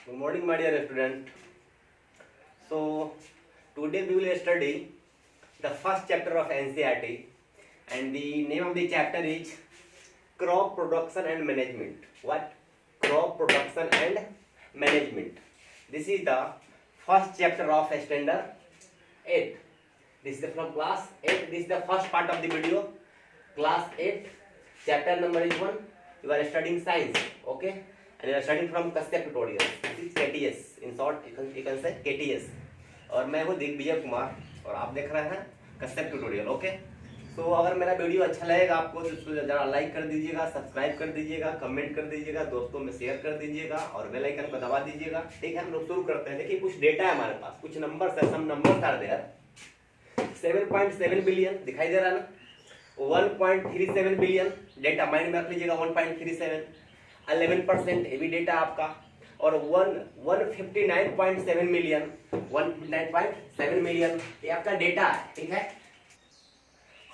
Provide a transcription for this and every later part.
Good morning, my dear student. So, today we will study the first chapter of NCERT, and the name of the chapter is Crop Production and Management. What? Crop Production and Management. This is the first chapter of Standard 8. This is from class 8. This is the first part of the video. Class 8, chapter number is 1. You are studying science, okay? And you are studying from Kashyap tutorial. This is KTS. In short, you can say KTS. और मैं हूँ दिग्विजय कुमार और आप देख रहे हैं Kashyap tutorial, okay? सो अगर मेरा वीडियो अच्छा लगेगा आपको तो इसको जरा लाइक कर दीजिएगा, सब्सक्राइब कर दीजिएगा, कमेंट कर दीजिएगा, दोस्तों में शेयर कर दीजिएगा और बेल आइकन को दबा दीजिएगा। ठीक है, हम लोग शुरू करते हैं। देखिए कुछ डेटा है हमारे पास, कुछ नंबर्स है, some numbers are there. 7.7 billion दिखाई दे रहा है ना, 1.37 बिलियन डेटा माइंड में रख लीजिएगा। 1.37 11% ये भी डेटा आपका, और 159.7 मिलियन 159.7 मिलियन ये आपका डेटा है। ठीक है,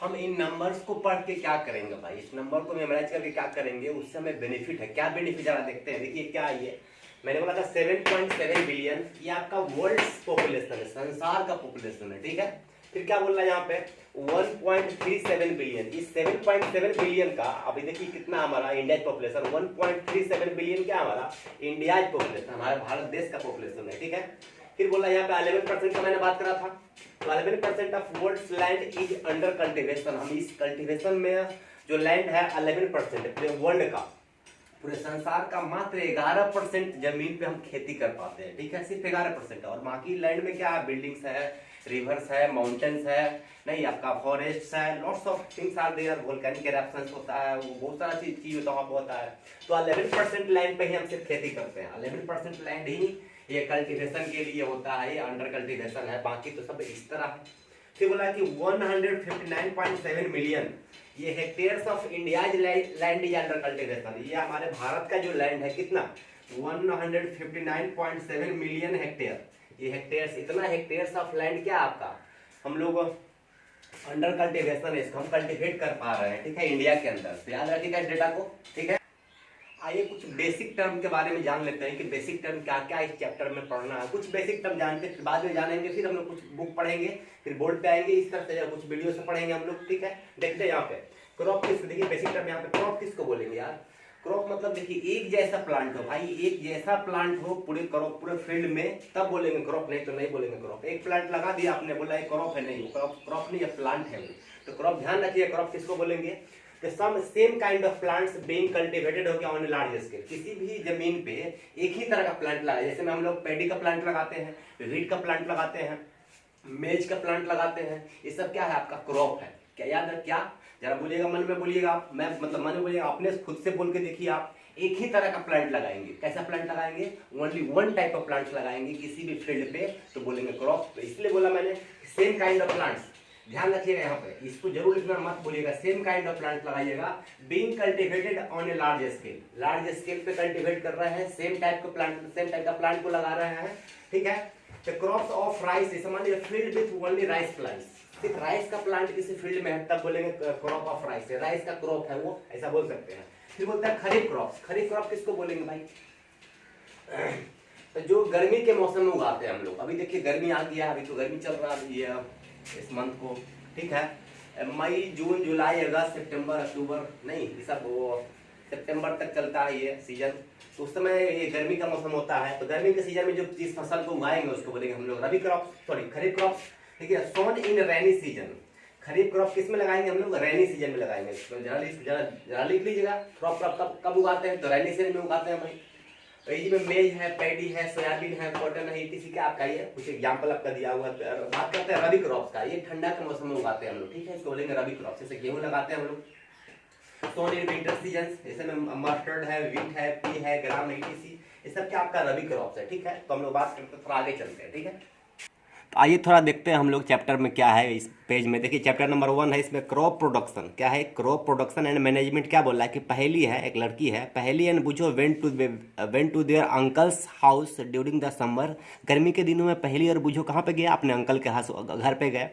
हम इन नंबर्स को पढ़ के क्या करेंगे भाई, इस नंबर को मेमोराइज करके क्या करेंगे, उससे हमें बेनिफिट है। क्या बेनिफिट जरा देखते हैं। देखिए क्या ये मैंने बोला था 7.7 बिलियन, ये आपका वर्ल्ड पॉपुलेशन है, संसार का पॉपुलेशन है। ठीक है, फिर क्या बोल रहा है यहाँ पे 1.37 बिलियन। इस 7.7 बिलियन का अभी देखिए कितना हमारा इंडिया पॉपुलेशन, 1.37 बिलियन क्या हमारा इंडिया पॉपुलेशन, हमारे भारत देश का पॉपुलेशन है। ठीक है, फिर बोला यहाँ पे 11% का मैंने बात करा था, तो 11% of world's land is under cultivation. हम इस कल्टीवेशन में जो लैंड है 11% पूरे वर्ल्ड का, पूरे संसार का मात्र 11% जमीन पे हम खेती कर पाते हैं। ठीक है, सिर्फ 11%। और बाकी लैंड में क्या है, बिल्डिंग्स है, रिवर्स है, माउंटेन्स है, नहीं आपका फॉरेस्ट है, lots of things are there, volcanic eruptions होता है, वो बहुत सारा चीज होता है। तो 11% लैंड पे ही हम सिर्फ खेती करते हैं। 11% लैंड ही ये कल्टीवेशन के लिए होता है, ये अंडर कल्टीवेशन है, बाकी तो सब इस तरह है। फिर बोला कि 159.7 मिलियन ये hectares of India's land is under cultivation. ये हमारे भारत का जो लैंड है कितना, 159.7 मिलियन हेक्टेयर। ये हेक्टेयर्स, इतना हेक्टेयर्स ऑफ लैंड क्या आपका हम लोग अंडर कल्टीवेशन है, इसको हम कल्टीवेट कर पा रहे हैं। ठीक है, इंडिया के अंदर। तो याद रखिएगा इस डेटा को। ठीक है, आइए कुछ बेसिक टर्म के बारे में जान लेते हैं कि बेसिक टर्म क्या क्या इस चैप्टर में पढ़ना है। कुछ बेसिक टर्म जानते हैं, बाद में जानेंगे, फिर हम लोग कुछ बुक पढ़ेंगे, फिर बोर्ड पे आएंगे, इस तरह से कुछ वीडियो से पढ़ेंगे हम लोग। ठीक है, देखते हैं यहाँ पे क्रॉप किसको, देखिए बेसिक टर्म यहाँ पे क्रॉप किसको बोलेंगे यार। क्रॉप मतलब देखिए एक जैसा प्लांट हो भाई, एक जैसा प्लांट हो पूरे क्रॉप पूरे फील्ड में, तब बोलेंगे क्रॉप, नहीं तो नहीं बोलेंगे क्रॉप। एक प्लांट लगा दिया आपने, बोला ये क्रॉप है, नहीं क्रॉप नहीं, ये प्लांट है। तो क्रॉप ध्यान रखिए, क्रॉप किसको बोलेंगे। Some same kind of plants being cultivated हो गया ऑन लार्ज स्केल। किसी भी जमीन पे एक ही तरह का प्लांट लगाए, जैसे में हम लोग पैडी का प्लांट लगाते हैं, वीट का प्लांट लगाते हैं, मेज का प्लांट लगाते हैं, ये सब क्या है आपका क्रॉप है। क्या याद है, क्या जरा बोलिएगा, मन में बोलिएगा आप, मैं मतलब मन में बोलिएगा, अपने खुद से बोल के देखिए आप। एक ही तरह का प्लांट लगाएंगे, कैसा प्लांट लगाएंगे, only one type of plants लगाएंगे किसी भी फील्ड पे, तो बोलेंगे क्रॉप। तो इसलिए बोला मैंने सेम काइंड ऑफ प्लांट्स, ध्यान रखिएगा यहाँ पे, इसको जरूर इतना मत बोलिएगा, सेम काइंड ऑफ प्लांट लगाइएगा। Being cultivated on a large scale, large scale पे कल्टीवेट कर रहे हैं, सेम टाइप का प्लांट, सेम टाइप का प्लांट को लगा रहे हैं। ठीक है, तो क्रॉप्स ऑफ राइस, जैसे मान लीजिए field with only rice plants, सिर्फ राइस का प्लांट किसी फील्ड में है, तब बोलेंगे क्रॉप ऑफ राइस, राइस का क्रॉप है वो, ऐसा बोल सकते हैं। फिर बोलता है खरीफ क्रॉप। खरीफ क्रॉप किसको बोलेंगे भाई, तो जो गर्मी के मौसम में उगाते हैं हम लोग। अभी देखिए गर्मी आ गया, अभी तो गर्मी चल रहा है इस मंथ को। ठीक है, मई जून जुलाई अगस्त सितंबर अक्टूबर, नहीं ये सब वो सितंबर तक चलता है ये सीजन, तो उस समय ये गर्मी का मौसम होता है। तो गर्मी के सीजन में जो जिस फसल को उगाएंगे उसको बोलेंगे हम लोग रबी क्रॉप, सॉरी खरीफ क्रॉप। ठीक है, सोन इन रेनी सीजन, खरीफ क्रॉप किस में लगाएंगे हम लोग, रेनी सीजन में लगाएंगे। तो जरा लिख लीजिएगा, क्रॉप कब उगाते हैं, तो रेनी सीजन में उगाते हैं भाई। तो में मेज है, पैडी है, सोयाबीन है, कॉटन है, किसी का आपका ये कुछ एग्जाम्पल आपका दिया हुआ है। बात करते हैं रबी क्रॉप्स का, ये ठंडा के मौसम में उगाते हैं हम लोग। ठीक है, इसको बोलेंगे रबी क्रॉप्स। जैसे गेहूं लगाते हैं हम लोग सोन इन विंटर सीजन, जैसे में मस्टर्ड है, व्हीट है, पी है, ग्राम etc, ये सब क्या आपका रबी क्रॉप्स है। ठीक है, तो हम लोग बात करते हैं, थोड़ा आगे चलते हैं। ठीक है, तो आइए थोड़ा देखते हैं हम लोग चैप्टर में क्या है। इस पेज में देखिए चैप्टर नंबर 1 है, इसमें क्रॉप प्रोडक्शन क्या है, क्रॉप प्रोडक्शन एंड मैनेजमेंट। क्या बोल रहा है कि पहली है, एक लड़की है, Paheli and Boojho went to their uncle's house during the summer. गर्मी के दिनों में पहली और बुझो कहाँ पे गया, अपने अंकल के घर पे गए।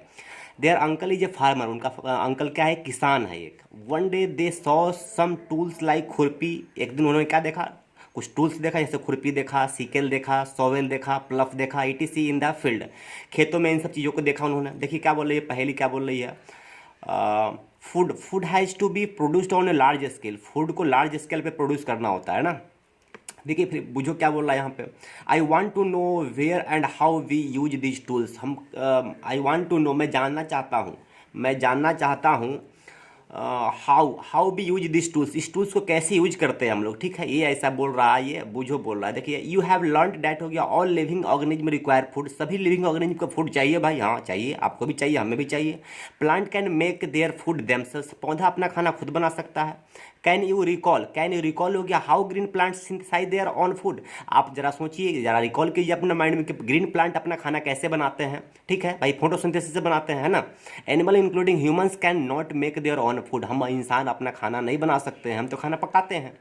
Their uncle is a farmer, उनका अंकल क्या है, किसान है एक। One day they saw some tools like खुरपी, एक दिन उन्होंने क्या देखा, कुछ टूल्स देखा, जैसे खुरपी देखा, सीकेल देखा, सोवेल देखा, प्लफ देखा, ईटीसी इन द फील्ड। खेतों में इन सब चीज़ों को देखा उन्होंने। देखिए क्या बोल रही है पहली, क्या बोल रही है, food has to be produced on a large scale. Food को लार्ज स्केल पे प्रोड्यूस करना होता है ना। देखिए फिर बुझो क्या बोल रहा है यहाँ पे, I want to know where and how we use this tools. हम आई वॉन्ट टू नो, मैं जानना चाहता हूँ, मैं जानना चाहता हूँ how B use this tools, इस टूल्स को कैसे यूज करते हैं हम लोग। ठीक है, ये ऐसा बोल रहा है, ये बुझो बोल रहा है। देखिए यू हैव लर्न डैट हो गया, all living organism require food. सभी लिविंग ऑर्गेनिज्म को फूड चाहिए भाई, हाँ चाहिए, आपको भी चाहिए, हमें भी चाहिए। Plant can make their food themselves, पौधा अपना खाना खुद बना सकता है। कैन यू रिकॉल हो गया, how green plant synthesize their own food. आप जरा सोचिए, जरा रिकॉल कीजिए अपने माइंड में कि ग्रीन प्लांट अपना खाना कैसे बनाते हैं। ठीक है भाई, फोटोसिंथेसिस से बनाते हैं, है ना। Animal including humans can not make their own food. हम इंसान अपना खाना नहीं बना सकते हैं, हम तो खाना पकाते हैं,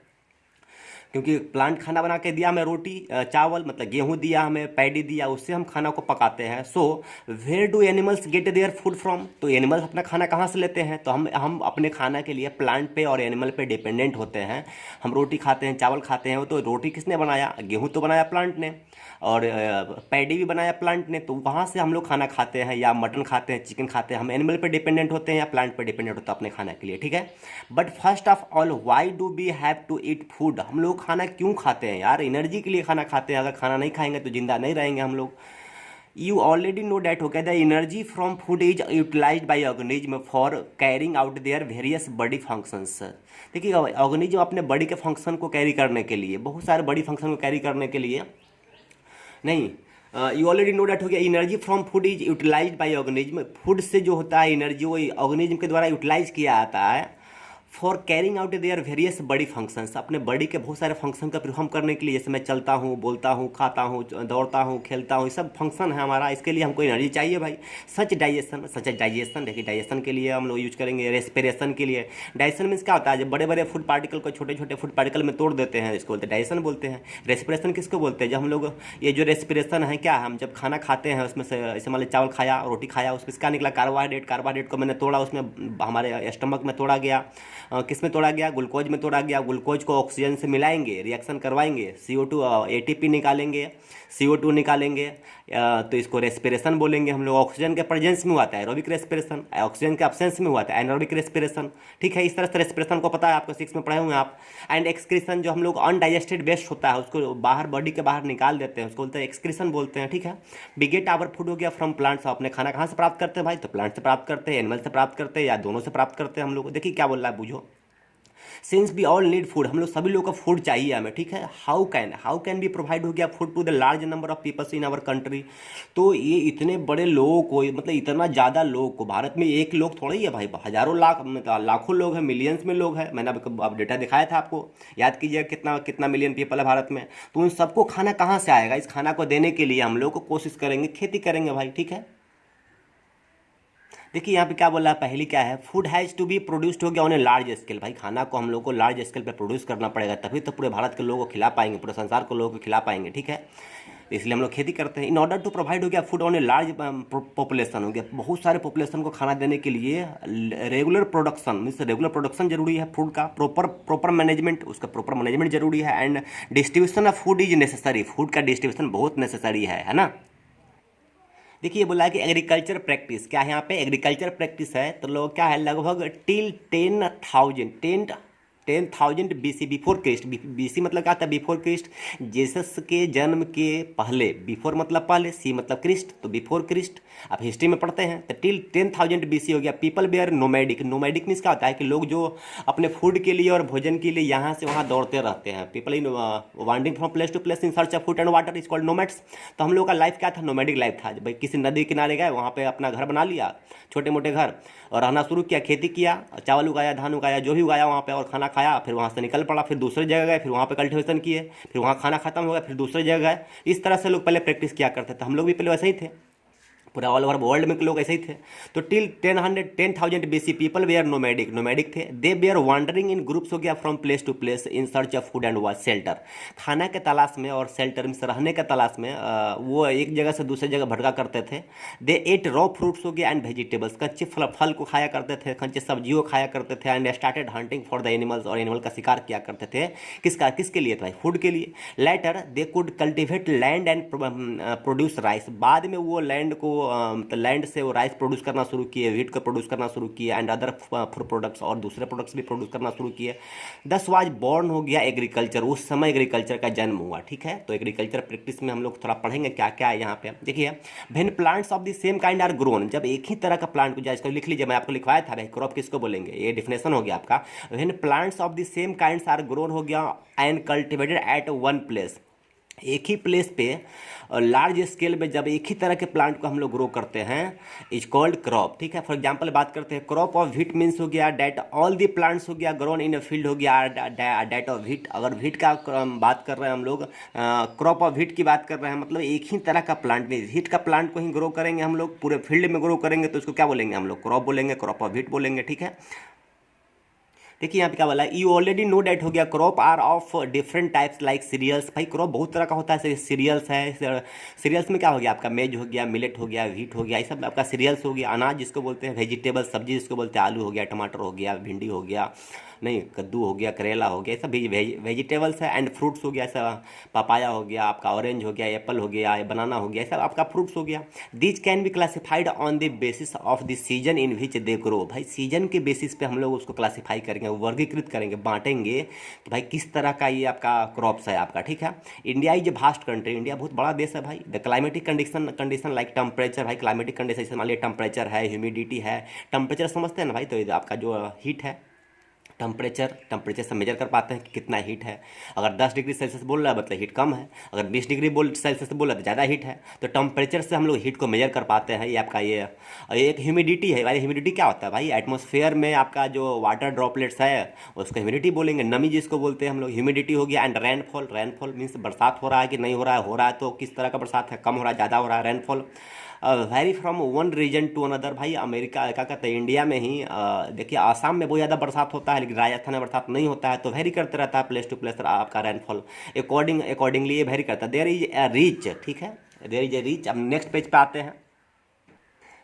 क्योंकि प्लांट खाना बना के दिया हमें, रोटी चावल मतलब गेहूं दिया हमें, पैडी दिया, उससे हम खाना को पकाते हैं। So where do animals get their food from. तो एनिमल्स अपना खाना कहाँ से लेते हैं, तो हम अपने खाना के लिए प्लांट पे और एनिमल पे डिपेंडेंट होते हैं। हम रोटी खाते हैं, चावल खाते हैं, तो रोटी किसने बनाया, गेहूँ तो बनाया प्लांट ने, और पैडी भी बनाया प्लांट ने, तो वहाँ से हम लोग खाना खाते हैं, या मटन खाते हैं, चिकन खाते हैं। हम एनिमल पे डिपेंडेंट होते हैं या प्लांट पे डिपेंडेंट होते हैं अपने खाने के लिए। ठीक है, but first of all why do we have to eat food. हम लोग खाना क्यों खाते हैं यार, एनर्जी के लिए खाना खाते हैं। अगर खाना नहीं खाएंगे तो जिंदा नहीं रहेंगे हम लोग। यू ऑलरेडी नो डैट हो गया, the energy from food is utilized by organism for carrying out their various body functions. देखिए ऑर्गेनिज्म अपने बॉडी के फंक्शन को कैरी करने के लिए, बहुत सारे बॉडी फंक्शन को कैरी करने के लिए नहीं, यू ऑलरेडी नो डैट हो गया, energy from food is utilized by organism. Food से जो होता है एनर्जी, वो ऑर्गेनिज्म के द्वारा यूटिलाइज किया जाता है for carrying out their various body functions. अपने बॉडी के बहुत सारे फंक्शन का परफॉर्म करने के लिए, जैसे मैं चलता हूँ, बोलता हूँ, खाता हूँ, दौड़ता हूँ, खेलता हूँ, ये सब फंक्शन है हमारा। इसके लिए हमको एनर्जी चाहिए भाई। सच डाइजेशन, देखिए डाइजेशन के लिए हम लोग यूज करेंगे, रेस्पिरेशन के लिए। डाइजेशन मीन्स क्या होता है, जब बड़े बड़े फूड पार्टिकल को छोटे छोटे फूड पार्टिकल में तोड़ देते हैं, इसको बोलते हैं डाइजेशन बोलते हैं। रेस्पिरेशन किसको बोलते हैं, जब हम लोग ये जो रेस्पिरेशन है क्या, हम जब खाना खाते हैं उसमें से, जैसे मान लीजिए चावल खाया, रोटी खाया, उसमें क्या निकला, कार्बोहाइड्रेट को मैंने तोड़ा, उसमें हमारे स्टमक में तोड़ा गया, किस में तोड़ा गया, ग्लूकोज में तोड़ा गया। ग्लूकोज को ऑक्सीजन से मिलाएंगे, रिएक्शन करवाएंगे, CO2 ATP निकालेंगे, CO2 निकालेंगे, तो इसको रेस्पिरेशन बोलेंगे हम लोग। ऑक्सीजन के प्रेजेंस में हुआ था एरोबिक रेस्पिरेशन, ऑक्सीजन के एब्सेंस में हुआ था एनारोबिक रेस्पिरेशन। ठीक है, इस तरह से रेस्पिरेशन को पता है आपको, 6 में पढ़े होंगे आप। एंड एक्सक्रीशन, जो हम लोग अनडाइजेस्टेड वेस्ट होता है उसको बाहर बॉडी के बाहर निकाल देते हैं, उसको बोलते हैं एक्सक्रीशन बोलते हैं। ठीक है, वी गेट आवर फूड हो गया फ्रॉम प्लांट्स। अपने खाना कहाँ से प्राप्त करते हैं भाई, तो प्लांट से प्राप्त करते हैं, एनिमल से प्राप्त करते हैं, या दोनों से प्राप्त करते हैं हम लोग। देखिए क्या बोल रहा है, Boojho. Since we all need food, हम लोग सभी लोग का फूड चाहिए हमें। ठीक है, हाउ कैन बी प्रोवाइड हो गया food to the large number of peoples in our country. तो ये इतने बड़े लोगों को, मतलब इतना ज़्यादा लोग को, भारत में एक लोग थोड़ा ही है भाई, हजारों लाख लाखों लोग हैं, मिलियंस में लोग हैं। मैंने अब डेटा दिखाया था आपको, याद कीजिए कितना कितना मिलियन पीपल है भारत में। तो उन सबको खाना कहाँ से आएगा, इस खाना को देने के लिए हम लोग को कोशिश करेंगे, खेती करेंगे भाई। ठीक है, देखिए यहाँ पे क्या बोला है, पहली क्या है, food has to be produced हो गया ऑन ए लार्ज स्केल। भाई खाना को हम लोग को लार्ज स्केल पे प्रोड्यूस करना पड़ेगा, तभी तो पूरे भारत के लोगों को खिला पाएंगे, पूरे संसार के लोगों को खिला पाएंगे। ठीक है, इसलिए हम लोग खेती करते हैं। इन ऑर्डर टू प्रोवाइड हो गया food on a large population, हो गया बहुत सारे पॉपुलेशन को खाना देने के लिए regular production, means regular production जरूरी है फूड का, प्रॉपर मैनेजमेंट, उसका प्रॉपर मैनेजमेंट जरूरी है। And distribution of food is necessary, food का डिस्ट्रीब्यूशन बहुत नेसेसरी है ना। देखिए ये बोला है कि एग्रीकल्चर प्रैक्टिस, क्या है यहाँ पे एग्रीकल्चर प्रैक्टिस है, तो लोग क्या है, लगभग till 10,000 BC before Christ. BC मतलब क्या आता है, बिफोर क्रिस्ट, जीसस के जन्म के पहले। बिफोर मतलब पहले, सी मतलब क्रिस्ट, तो बिफोर क्रिस्ट आप हिस्ट्री में पढ़ते हैं। तो टिल 10,000 BC हो गया। People were nomadic, nomadic means क्या होता है कि लोग जो अपने फूड के लिए और भोजन के लिए यहाँ से वहाँ दौड़ते रहते हैं। People in wandering from place to place in search of food and water is called nomads. तो हम लोग का लाइफ क्या था, नोमैडिक लाइफ था। भाई किसी नदी किनारे गए, वहाँ पे अपना घर बना लिया, छोटे मोटे घर, और रहना शुरू किया, खेती किया, चावल उगाया, धान उगाया, जो भी उगाया वहाँ पे, और खाना खाया, फिर वहाँ से निकल पड़ा, फिर दूसरी जगह गए, फिर वहाँ पे कल्टिवेशन किए, फिर वहाँ खाना खत्म हो गया, फिर दूसरी जगह गए। इस तरह से लोग पहले प्रैक्टिस किया करते थे, हम लोग भी पहले वैसे ही थे। पूरा ऑल ओवर वर्ल्ड में लोग ऐसे ही थे। तो till 10,000 BC people were nomadic थे। They were wandering in groups हो गया from place to place in search of food and shelter, खाना के तलाश में और शेल्टर में रहने के तलाश में वो एक जगह से दूसरी जगह भटका करते थे। दे एट रॉ फ्रूट्स हो गया एंड वेजिटेबल्स, कच्चे फल को खाया करते थे, कच्चे सब्जियों को खाया करते थे। And started hunting for the animals, और एनिमल का शिकार किया करते थे। किसके लिए? भाई फूड के लिए। Later they could cultivate land and produce rice, बाद में वो लैंड को लैंड से वो राइस प्रोड्यूस करना शुरू किए, व्हीट को प्रोड्यूस करना शुरू किए एंड अदर प्रोडक्ट्स, और दूसरे प्रोडक्ट्स भी प्रोड्यूस करना शुरू किए। दस वाज बॉर्न हो गया एग्रीकल्चर, उस समय एग्रीकल्चर का जन्म हुआ। ठीक है, तो एग्रीकल्चर प्रैक्टिस में हम लोग थोड़ा पढ़ेंगे क्या क्या है यहाँ पे। देखिए, when plants of the same kind are grown, जब एक ही तरह का प्लांट को, इसको लिख लीजिए, मैं आपको लिखवाया था भाई, क्रॉप किसको बोलेंगे, ये डिफिनेशन हो गया आपका। When plants of the same kinds are grown हो गया and cultivated at one place, एक ही प्लेस पे लार्ज स्केल में जब एक ही तरह के प्लांट को हम लोग ग्रो करते हैं, इज कॉल्ड क्रॉप। ठीक है, फॉर एग्जांपल बात करते हैं, क्रॉप ऑफ व्हीट मीन्स हो गया डेट ऑल दी प्लांट्स हो गया ग्रोन इन अ फील्ड हो गया डेट ऑफ व्हीट। अगर व्हीट का बात कर रहे हैं हम लोग, क्रॉप ऑफ व्हीट की बात कर रहे हैं, मतलब एक ही तरह का प्लांट में व्हीट का प्लांट को ही ग्रो करेंगे हम लोग, पूरे फील्ड में ग्रो करेंगे, तो उसको क्या बोलेंगे हम लोग? क्रॉप बोलेंगे, क्रॉप ऑफ व्हीट बोलेंगे। ठीक है, देखिए यहाँ पे क्या बोला, यू ऑलरेडी नो डेट हो गया, crop are of different types like cereals. भाई क्रॉप बहुत तरह का होता है, सीरियल्स है, सीरियल्स में क्या हो गया आपका, मेज हो गया, मिलेट हो गया, व्हीट हो गया, ये सब आपका सीरियल्स हो गया। अनाज जिसको बोलते हैं, वेजिटेबल सब्जी जिसको बोलते हैं, आलू हो गया, टमाटर हो गया, भिंडी हो गया, नहीं कद्दू हो गया, करेला हो गया, ये सब वेजिटेबल्स है। एंड फ्रूट्स हो गया, ऐसा पपाया हो गया आपका, ऑरेंज हो गया, एप्पल हो गया, बनाना हो गया, सब आपका फ्रूट्स हो गया। These can be classified on the basis of the season in which they grow. भाई सीजन के बेसिस पे हम लोग उसको क्लासीफाई करेंगे, वर्गीकृत करेंगे, बांटेंगे कि भाई किस तरह का ये आपका क्रॉप्स है आपका। ठीक है, India is a vast country, India बहुत बड़ा देश है भाई। The climatic condition like temperature, भाई क्लाइमेटिक कंडीशन जैसे मान लिया टेम्परेचर है, ह्यूमिडिटी है, टेम्परेचर समझते हैं ना भाई, तो ये आपका जो हीट है, टेम्परेचर से मेजर कर पाते हैं कि कितना हीट है। अगर 10 डिग्री सेल्सियस बोल रहा है मतलब हीट कम है, अगर 20 डिग्री सेल्सियस बोल रहा है तो ज़्यादा हीट है। तो टेम्परेचर से हम लोग हीट को मेजर कर पाते हैं। ये आपका ये एक ह्यूमिडिटी है भाई। ह्यूमिडिटी क्या होता है भाई? एटमॉस्फेयर में आपका जो वाटर ड्रॉपलेट्स है उसको ह्यूमिडिटी बोलेंगे, नमी जिसको बोलते हैं हम लोग, ह्यूमिडिटी हो गया। एंड रेनफॉल मीन्स बरसात हो रहा है कि नहीं हो रहा है, तो किस तरह का बरसात है, कम हो रहा है, ज़्यादा हो रहा है, rainfall. Vary from one region to another, भाई अमेरिका क्या कहते हैं, इंडिया में ही देखिए आसाम में बहुत ज़्यादा बरसात होता है, लेकिन राजस्थान में बरसात नहीं होता है, तो वेरी करते रहता है प्लेस टू प्लेस आपका रेनफॉल अकॉर्डिंगली ये वेरी करता है। देयर इज ए रीच, ठीक है, देयर इज ए रीच। अब नेक्स्ट पेज पे आते हैं।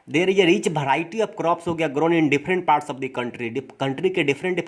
There is a rich variety of crops हो गया grown in different parts of the country. Country के डिफरेंट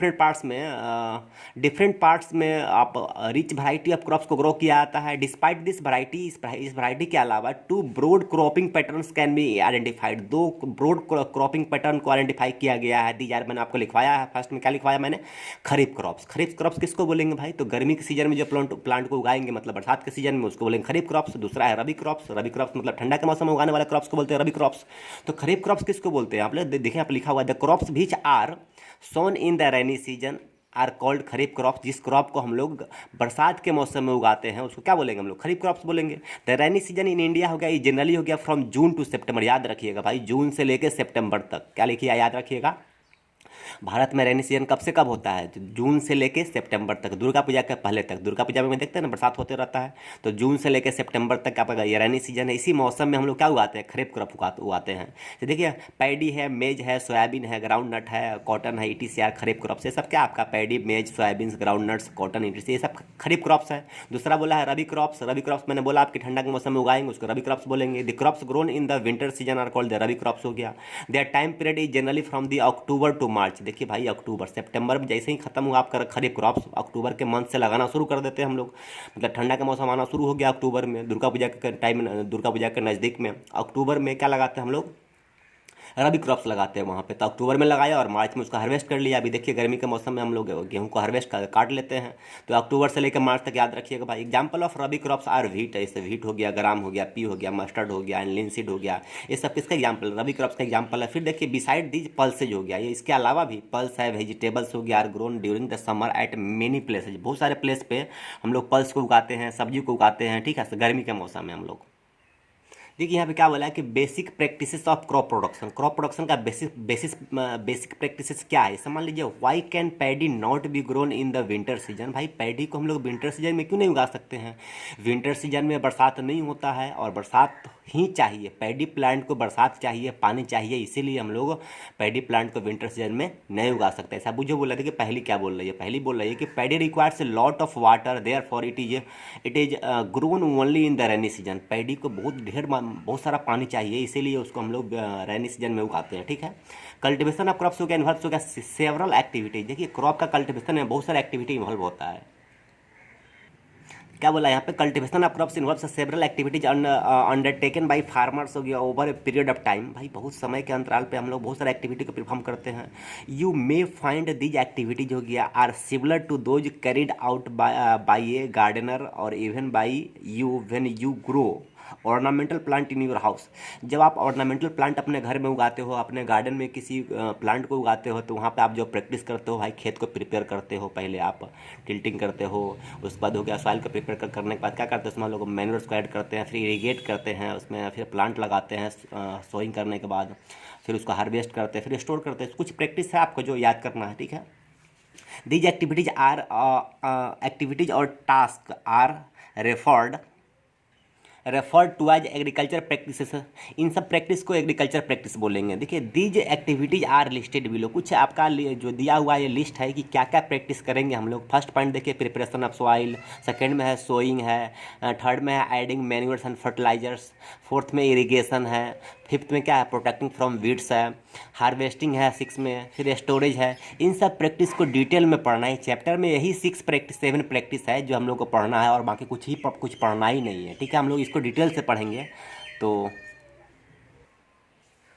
पार्ट्स में आप रिच वैरायटी ऑफ क्रॉप्स को ग्रो किया जाता है। डिस्पाइट दिस वैरायटी, इस वैरायटी के अलावा two broad cropping patterns can be identified, दो ब्रॉड क्रॉपिंग पैटर्न को आइडेंटिफाई किया गया है। दी यार मैंने आपको लिखवाया है, फर्स्ट में क्या लिखवाया मैंने, खरीफ क्रॉप्स। खरीफ क्रॉप्स किसको बोलेंगे भाई? तो गर्मी के सीजन में जो प्लांट को उगाएंगे, मतलब बरसात के सीजन में, उसको बोलेंगे खरीफ क्रॉप्स। दूसरा है रबी क्रॉप्स मतलब ठंडा के मौसम में उगाने वाले क्रॉप्स को बोलते हैं रबी क्रॉप्स। तो खरीफ क्रॉप्स किसको बोलते हैं? आप लोग देखें, आप लिखा हुआ है the crops which are sown in the rainy season are called kharif crops. जिस क्रॉप को हम लोग बरसात के मौसम में उगाते हैं उसको क्या बोलेंगे हम लोग? खरीफ क्रॉप्स बोलेंगे। The rainy season in India हो गया, ये जनरली हो गया फ्रॉम जून टू सितंबर। याद रखिएगा भाई, जून से लेकर सितंबर तक। क्या लिखिए, याद रखिएगा, भारत में रेनी सीजन कब से कब होता है? तो जून से लेकर सितंबर तक, दुर्गा पूजा के पहले तक। दुर्गा पूजा में देखते हैं ना बरसात होते रहता है, तो जून से लेकर सितंबर तक आपका ये रेनी सीजन है। इसी मौसम में हम लोग क्या उगाते हैं? खरीफ क्रॉप उगाते हैं। तो देखिए, पैडी है, मेज है, सोयाबीन है, ग्राउंड नट है, कॉटन है, ETC खरीफ क्रॉप्स। ये सब क्या आपका पैडी, मेज, soybean, ground nuts, cotton, ETC, ये सब खरीफ क्रॉप्स है। दूसरा बोला है रबी क्रॉप्स। रबी क्रॉप्स मैंने बोला आपकी ठंडा के मौसम में उगाएंगे, उसको रबी क्रॉप्स बोलेंगे। The crops grown in the winter season are called the rabi crops हो गया। Their time period is generally from the October to March. देखिए भाई, अक्टूबर सितंबर में जैसे ही खत्म हुआ आपका खरीफ क्रॉप्स, अक्टूबर के मंथ से लगाना शुरू कर देते हैं हम लोग। मतलब ठंडा का मौसम आना शुरू हो गया अक्टूबर में, दुर्गा पूजा के टाइम, दुर्गा पूजा के नज़दीक में अक्टूबर में क्या लगाते हैं हम लोग? रबी क्रॉप्स लगाते हैं वहाँ पे। तो अक्टूबर में लगाया और मार्च में उसका हार्वेस्ट कर लिया। अभी देखिए गर्मी के मौसम में हम लोग गेहूँ को हार्वेस्ट काट लेते हैं, तो अक्टूबर से लेकर मार्च तक याद रखिएगा भाई। Example of rabi crops are wheat, ऐसे व्हीट हो गया, ग्राम हो गया, पी हो गया, मस्टर्ड हो गया, एंड लिनसीड हो गया। ये सब किसका एग्जाम्पल? रबी क्रॉप्स का एग्जाम्पल है। फिर देखिए, बिसाइड दीज पल्सेज हो गया, ये इसके अलावा भी पल्स है, वेजिटेबल्स हो गया, are grown during the summer at many places. बहुत सारे प्लेस पे हम लोग पल्स को उगाते हैं, सब्जी को उगाते हैं, ठीक है, गर्मी के मौसम में हम लोग। देखिए यहाँ पे क्या बोला है कि basic practices of crop production. Crop production का बेसिक प्रैक्टिसेस क्या है? समझ लीजिए, why can paddy not be grown in the winter season. भाई पैडी को हम लोग विंटर सीजन में क्यों नहीं उगा सकते हैं? विंटर सीजन में बरसात नहीं होता है, और बरसात ही चाहिए। पैडी प्लांट को बरसात चाहिए, पानी चाहिए, इसीलिए हम लोग पैडी प्लांट को विंटर सीजन में नहीं उगा सकते। ऐसा बुझो बोल रहे थे कि पहली क्या बोल रही है, पहली बोल रही है कि paddy requires a lot of water, therefore it is grown only in the rainy season. Paddy को बहुत सारा पानी चाहिए, इसीलिए उसको हम लोग रेनी सीजन में उगाते हैं। ठीक है, कल्टिवेशन ऑफ क्रॉप्स हो गया, इन्वॉल्व हो गया सेवरल एक्टिविटीज। देखिए क्रॉप का कल्टिवेशन में बहुत सारा एक्टिविटी इन्वॉल्व होता है। क्या बोला यहाँ पे, cultivation of crops involve several activities undertaken by farmers हो गया over a period of time. भाई बहुत समय के अंतराल पे हम लोग बहुत सारे एक्टिविटी को परफॉर्म करते हैं। You may find these activities हो गया are similar to those carried out by a gardener और even by you when you grow ornamental plant in your house. जब आप ऑर्नामेंटल प्लांट अपने घर में उगाते हो, अपने गार्डन में किसी प्लांट को उगाते हो, तो वहाँ पे आप जो प्रैक्टिस करते हो भाई, खेत को प्रिपेयर करते हो, पहले आप टिल्टिंग करते हो, उसके बाद हो गया सॉइल को प्रिपेयर करने के बाद क्या करते हैं, उसमें लोग मैन्योर्स को ऐड करते हैं, फिर इरीगेट करते हैं उसमें, फिर प्लांट लगाते हैं सोइंग करने के बाद, फिर उसको हार्वेस्ट करते हैं, फिर स्टोर करते हैं। कुछ प्रैक्टिस है आपको जो याद करना है। ठीक है, दीज एक्टिविटीज और task are referred to as agriculture practices. इन सब प्रैक्टिस को एग्रीकल्चर प्रैक्टिस बोलेंगे। देखिए these activities are listed below. कुछ आपका जो दिया हुआ ये लिस्ट है कि क्या क्या प्रैक्टिस करेंगे हम लोग। फर्स्ट पॉइंट देखिए प्रिपरेशन ऑफ सॉइल, सेकंड में है सोइंग है, थर्ड में है adding manures and fertilisers, fourth में इरिगेशन है, फिफ्थ में क्या है प्रोटेक्टिंग फ्रॉम वीड्स है, हार्वेस्टिंग है सिक्स में, फिर स्टोरेज है। इन सब प्रैक्टिस को डिटेल में पढ़ना है। चैप्टर में यही 7 प्रैक्टिस है जो हम लोग को पढ़ना है, और बाकी कुछ पढ़ना ही नहीं है। ठीक है, हम लोग इसको डिटेल से पढ़ेंगे। तो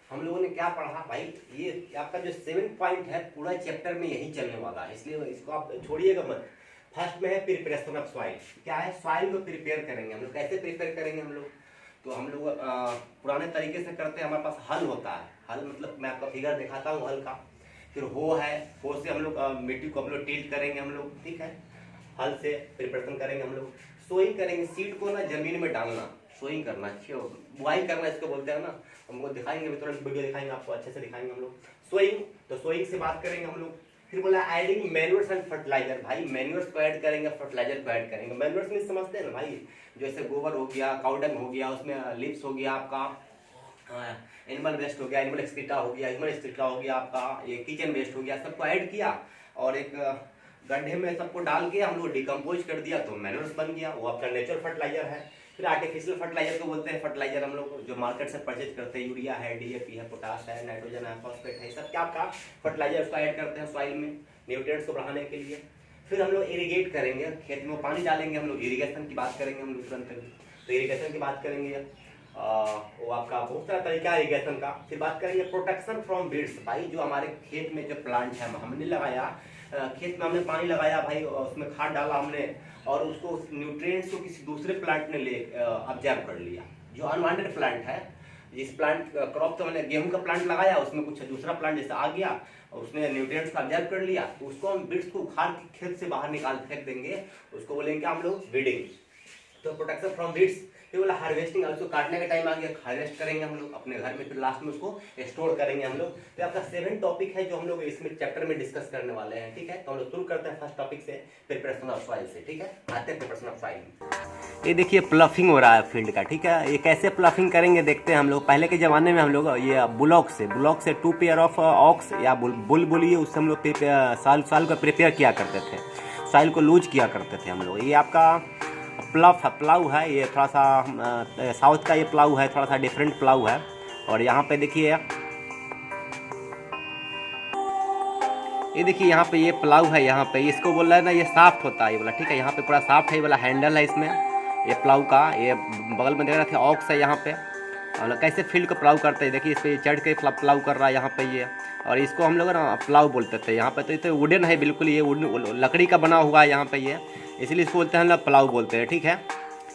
हम लोगों ने क्या पढ़ा भाई, ये आपका जो 7 पॉइंट है पूरा चैप्टर में यही चलने वाला है, इसलिए इसको आप छोड़िएगा मत। फर्स्ट में है प्रिपरेशन ऑफ सॉइल। क्या है, सॉइल को प्रिपेयर करेंगे हम लोग। कैसे प्रिपेयर करेंगे हम लोग, तो हम लोग पुराने तरीके से करते हैं। हमारे पास हल होता है, हल मतलब मैं आपका फिगर दिखाता हूँ हल का। फिर हो है, हो से हम लोग मिट्टी को हम लोग टिल्ट करेंगे हम लोग। ठीक है, हल से प्रिपरेशन करेंगे हम लोग। सोइंग करेंगे, सीड को ना जमीन में डालना, सोइंग करना, बुआई करना इसको बोलते हैं ना। हमको दिखाएंगे, थोड़ा वीडियो दिखाएंगे आपको, अच्छे से दिखाएंगे हम लोग। सोइंग, तो सोइंग से बात करेंगे हम लोग। फिर बोला एडिंग मैन्यूर्स एंड फर्टिलाइजर। भाई मैन्यूर्स को ऐड करेंगे, फर्टिलाइजर को ऐड करेंगे। मैन्यूर्स में समझते हैं ना भाई, जैसे गोबर हो गया, काउडंग हो गया, उसमें लिप्स हो गया आपका, एनिमल वेस्ट हो गया, एनिमल एक्सक्रीटा हो गया, ह्यूमन एक्सक्रीटा हो गया आपका, ये किचन वेस्ट हो गया, सबको ऐड किया और एक गड्ढे में सबको डाल के हम लोग डिकम्पोज कर दिया, तो मैन्यूर्स बन गया। वो आपका नेचुरल फर्टिलाइजर है। फिर आर्टिफिशियल फर्टिलाइजर को बोलते हैं फर्टिलाइजर हम लोग जो मार्केट से परचेज करते हैं। यूरिया है, डीएपी है, पोटाश है, नाइट्रोजन है, फॉस्फेट है, सब क्या आपका फर्टिलाइजर उसको ऐड करते हैं सॉइल में न्यूट्रिएंट्स को बढ़ाने के लिए। फिर हम लोग इरीगेट करेंगे, खेत में पानी डालेंगे हम लोग। इरीगेशन की बात करेंगे हम लोग तुरंत। तो इरीगेशन की बात करेंगे, वो आपका बहुत सारा तरीका है इरीगेशन का। फिर बात करेंगे प्रोटेक्शन फ्रॉम वीड्स। भाई जो हमारे खेत में जो प्लांट है हमने लगाया, खेत में हमने पानी लगाया भाई, उसमें खाद डाला हमने, और उसको न्यूट्रिएंट्स को किसी दूसरे प्लांट ने ले ऑब्जर्व कर लिया। जो अनवांटेड प्लांट है, जिस प्लांट क्रॉप तो मैंने गेहूं का प्लांट लगाया, उसमें कुछ दूसरा प्लांट जैसे आ गया और उसने न्यूट्रिएंट्स को ऑब्जर्व कर लिया, तो उसको हम बीड्स को उखाड़ के खेत से बाहर निकाल फेंक देंगे। उसको बोलेंगे हम लोग वीडिंग। तो प्रोटेक्शन फ्रॉम वीड्स। फिर बोला हार्वेस्टिंग, उसको काटने का टाइम आ गया, हार्वेस्ट करेंगे हम लोग अपने घर में, फिर लास्ट में उसको स्टोर करेंगे हम लोग। तो आपका 7 टॉपिक है जो हम लोग इसमें चैप्टर में डिस्कस करने वाले हैं। ठीक है, तो हम लोग शुरू करते हैं फर्स्ट टॉपिक से, प्रिपरेशन ऑफ सॉइल से। ठीक है, आते हैं प्रिपरेशन ऑफ सॉइल। ये देखिए प्लफिंग हो रहा है फील्ड का। ठीक है, ये कैसे प्लफिंग करेंगे देखते हैं हम लोग। पहले के ज़माने में हम लोग ये बुलॉक से 2 पेयर ऑफ ऑक्स या बुल बोलिए, उससे हम लोग सॉइल को प्रिपेयर किया करते थे, सॉइल को लूज किया करते थे हम लोग। ये आपका प्लाऊ है, ये थोड़ा सा साउथ का ये प्लाऊ है, थोड़ा सा डिफरेंट प्लाऊ है। और यहाँ पे देखिए, ये देखिए यहाँ पे ये प्लाऊ है, यहाँ पे इसको बोल रहा है ना, ये साफ्ट होता है ये वाला। ठीक है, यहाँ पे पूरा साफ्ट है, ये वाला हैंडल है इसमें, ये प्लाऊ का। ये बगल में देख रहे थे ऑक्स है यहाँ पे। और कैसे फील्ड को प्लाऊ करते हैं, देखिए इस पर चढ़ के प्लाऊ कर रहा है यहाँ पे ये। और इसको हम लोग ना प्लाऊ बोलते थे यहाँ पे। तो वुडन है बिल्कुल, ये लकड़ी का बना हुआ है यहाँ पे ये, इसलिए इसको बोलते हैं ना प्लाऊ बोलते हैं। ठीक है,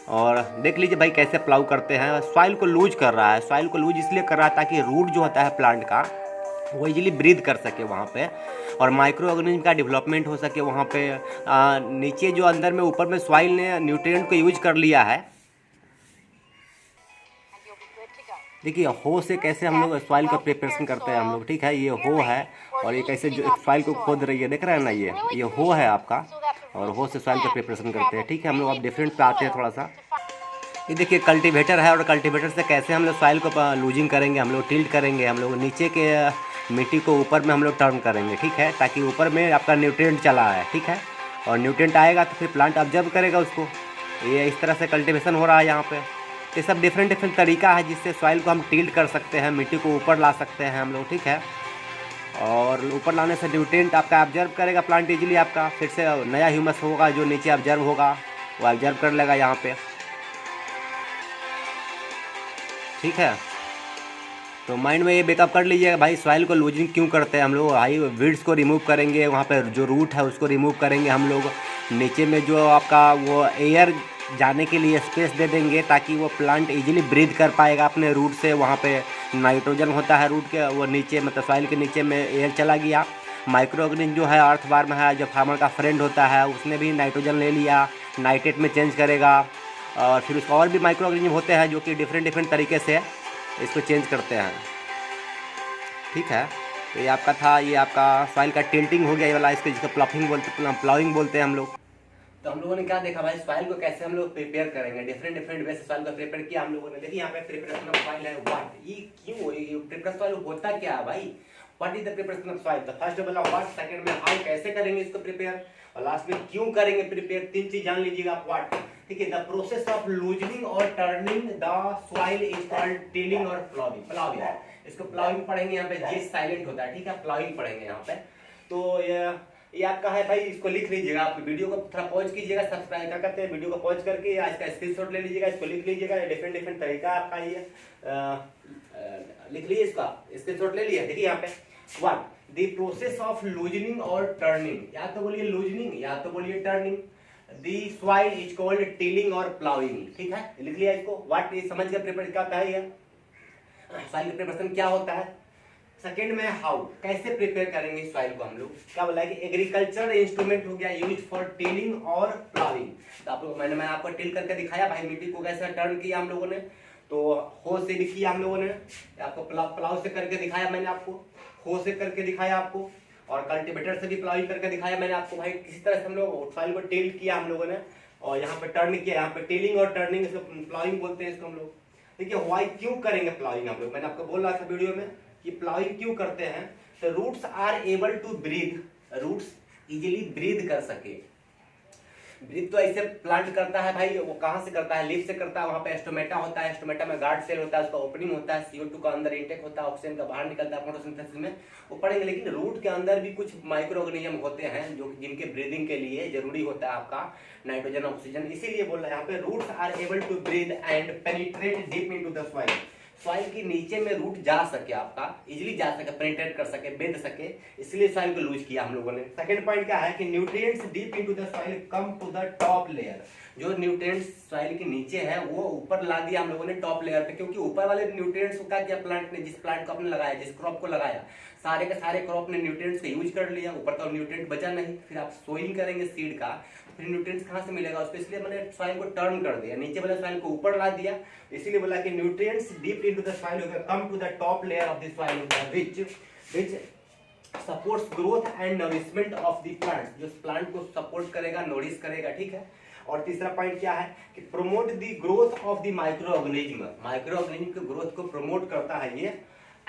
और देख लीजिए भाई कैसे प्लाऊ करते हैं। सॉइल को लूज कर रहा है, सॉइल को लूज इसलिए कर रहा है ताकि रूट जो होता है प्लांट का वो इजीली ब्रीथ कर सके वहाँ पे, और माइक्रो ऑर्गेनिज्म का डेवलपमेंट हो सके वहाँ पे। नीचे जो अंदर में ऊपर में सॉइल ने न्यूट्रिएंट को यूज कर लिया है। देखिए हो से कैसे हम लोग सॉइल का प्रिपरेशन करते हैं हम लोग। ठीक है, ये हो है, और ये कैसे जो सॉइल को खोद रही है, देख रहे हैं ना, ये हो है आपका, और हो से सॉइल का प्रिपरेशन करते हैं। ठीक है, हम लोग अब डिफरेंट पे आते हैं थोड़ा सा। ये देखिए कल्टीवेटर है, और कल्टीवेटर से कैसे हम लोग सॉइल को लूजिंग करेंगे, हम लोग टिल्ट करेंगे, हम लोग नीचे के मिट्टी को ऊपर में हम लोग टर्न करेंगे, ठीक है, ताकि ऊपर में आपका न्यूट्रिएंट चला है, ठीक है, और न्यूट्रिएंट आएगा तो फिर प्लांट ऑब्जर्व करेगा उसको। ये इस तरह से कल्टीवेशन हो रहा है यहाँ पे। ये सब डिफरेंट डिफरेंट तरीका है जिससे सॉइल को हम टिल्ट कर सकते हैं, मिट्टी को ऊपर ला सकते हैं हम लोग, ठीक है, और ऊपर लाने से न्यूट्रिएंट आपका ऑब्जर्व करेगा प्लांट इजीली, आपका फिर से नया ह्यूमस होगा जो नीचे ऑब्जर्व होगा, वो ऑब्जर्व कर लेगा यहाँ पे, ठीक है। तो माइंड में ये बैकअप कर लीजिएगा भाई, सॉइल को लूजिंग क्यों करते हैं हम लोग, हाई वीड्स को रिमूव करेंगे, वहाँ पे जो रूट है उसको रिमूव करेंगे हम लोग, नीचे में जो आपका वो एयर जाने के लिए स्पेस दे देंगे ताकि वो प्लांट इजीली ब्रीथ कर पाएगा अपने रूट से। वहाँ पे नाइट्रोजन होता है रूट के, वो नीचे मतलब सॉइल के नीचे में एयर चला गया, माइक्रो ऑर्गेनिज्म जो है अर्थ वार्म है, जो फार्मर का फ्रेंड होता है, उसने भी नाइट्रोजन ले लिया, नाइट्रेट में चेंज करेगा, और फिर उसका और भी माइक्रो ऑर्गेनिज्म होते हैं जो कि डिफरेंट डिफरेंट तरीके से इसको चेंज करते हैं, ठीक है। तो ये आपका था, ये आपका सॉइल का टिल्टिंग हो गया ये वाला, इसको जिसको प्लाउइंग बोलते हैं हम लोग। तो हम लोगों ने क्या देखा भाई, सॉइल को कैसे हम लोग प्रिपेयर करेंगे, डिफरेंट डिफरेंट वे से सॉइल को प्रिपेयर किया हम लोगों ने। देखिए यहाँ पे प्रिपरेशन ऑफ सॉइल है, व्हाट, ये क्यों ये प्रिपरेशन सॉइल होता क्या है भाई, what is the preparation of soil, तो first of all what, second में हाउ, कैसे करेंगे इसको प्रिपेयर, और लास्ट में क्यों करेंगे प्रिपेयर, तीन चीज जान लीजिएगा आप। व्हाट, ठीक है, द प्रोसेस ऑफ लूजनिंग और turning the soil is called tilling और प्लाविंग। इसको प्लाविंग पढ़ेंगे यहाँ पे, जी साइलेंट होता है, ठीक है, प्लाविंग पढ़ेंगे यहाँ पे। तो ये आपका है भाई, इसको लिख लीजिएगा, आप वीडियो को थोड़ा पॉज कीजिएगा, सब्सक्राइब क्या करते हैं, वीडियो को पॉज करके इसका स्क्रीनशॉट ले लीजिएगा, इसको लिख लीजिएगा, डिफरेंट डिफरेंट तरीका आपका ये लिख लीजिए, इसका स्क्रीनशॉट ले लिया। देखिए यहाँ पे what, the process of loosening और टर्निंग, या तो बोलिए लूजनिंग या तो बोलिए turning, the soil is called tilling और प्लाविंग, ठीक है, लिख लिया इसको। व्हाट, ये समझ गया प्रिपरेशन क्या होता है, ये सॉइल प्रिपरेशन क्या होता है। सेकेंड में हाउ, कैसे प्रिपेयर करेंगे सॉइल को हम लोग, क्या बोला है कि एग्रीकल्चर इंस्ट्रूमेंट हो गया यूज फॉर टिलिंग और प्लाविंग। तो आप लोग मैंने आपको टिल करके दिखाया भाई, मिट्टी को कैसे टर्न किया हम लोगों ने, तो हो से भी किया हम लोगों ने, आपको प्लाव से करके दिखाया मैंने आपको, हो से करके दिखाया आपको, और कल्टीवेटर से भी प्लाविंग करके दिखाया मैंने आपको भाई, किसी तरह से हम लोग सॉइल को टिल किया हम लोगों ने, और यहाँ पे टर्न किया, यहाँ पे टिलिंग और टर्निंग, इसको प्लाविंग बोलते हैं इसको हम लोग। देखिए व्हाई, क्यों करेंगे प्लाविंग हम लोग, मैंने आपको बोल रहा था वीडियो में कि प्लाविंग क्यों करते हैं, तो roots are able to breathe, roots easily breathe कर सके। ब्रीथ तो ऐसे प्लांट करता है भाई, वो कहाँ से करता है, लीफ से करता है, वहाँ पे स्टोमेटा होता है, स्टोमेटा में गार्ड सेल होता है, उसका ओपनिंग होता है, CO2 का अंदर इंटेक होता है, ऑक्सीजन का बाहर निकलता है फोटोसिंथेसिस में, वो पढ़ेंगे। लेकिन रूट के अंदर भी कुछ माइक्रो ऑर्गेनिज्म होते हैं जो जिनके ब्रीदिंग के लिए जरूरी होता है आपका नाइट्रोजन ऑक्सीजन, इसीलिए बोल रहा है यहाँ पे roots are able to breathe and penetrate deep into the soil, soil के नीचे में रूट जा सके, आपका इजीली जा सके, पेनिट्रेट कर सके, बेद सके, इसलिए सॉइल को लूज किया हम लोगों ने। सेकंड पॉइंट क्या है कि nutrients deep into the soil come to the top layer, जो न्यूट्रिएंट्स सॉइल के नीचे है वो ऊपर ला दिया हम लोगों ने टॉप लेयर पे, क्योंकि ऊपर वाले न्यूट्रिएंट्स को क्या किया प्लांट ने, जिस प्लांट को आपने लगाया, जिस क्रॉप को लगाया, सारे के सारे क्रॉप ने न्यूट्रिएंट्स को यूज कर लिया, ऊपर का न्यूट्रिएंट बचा नहीं, फिर आप सोइंग करेंगे सीड का, फिर न्यूट्रिएंट्स कहाँ से मिलेगा उसको, इसलिए मैंने सॉइल को टर्न कर दिया, नीचे वाले सॉइल को ऊपर ला दिया, इसीलिए बोला कि nutrients deep into the soil come to the top layer of the soil which supports growth and nourishment of the plants, जो प्लांट को सपोर्ट करेगा, नरिश करेगा, ठीक है। और तीसरा पॉइंट क्या है कि promote the growth of the microorganism, microorganism की ग्रोथ को प्रमोट करता है ये,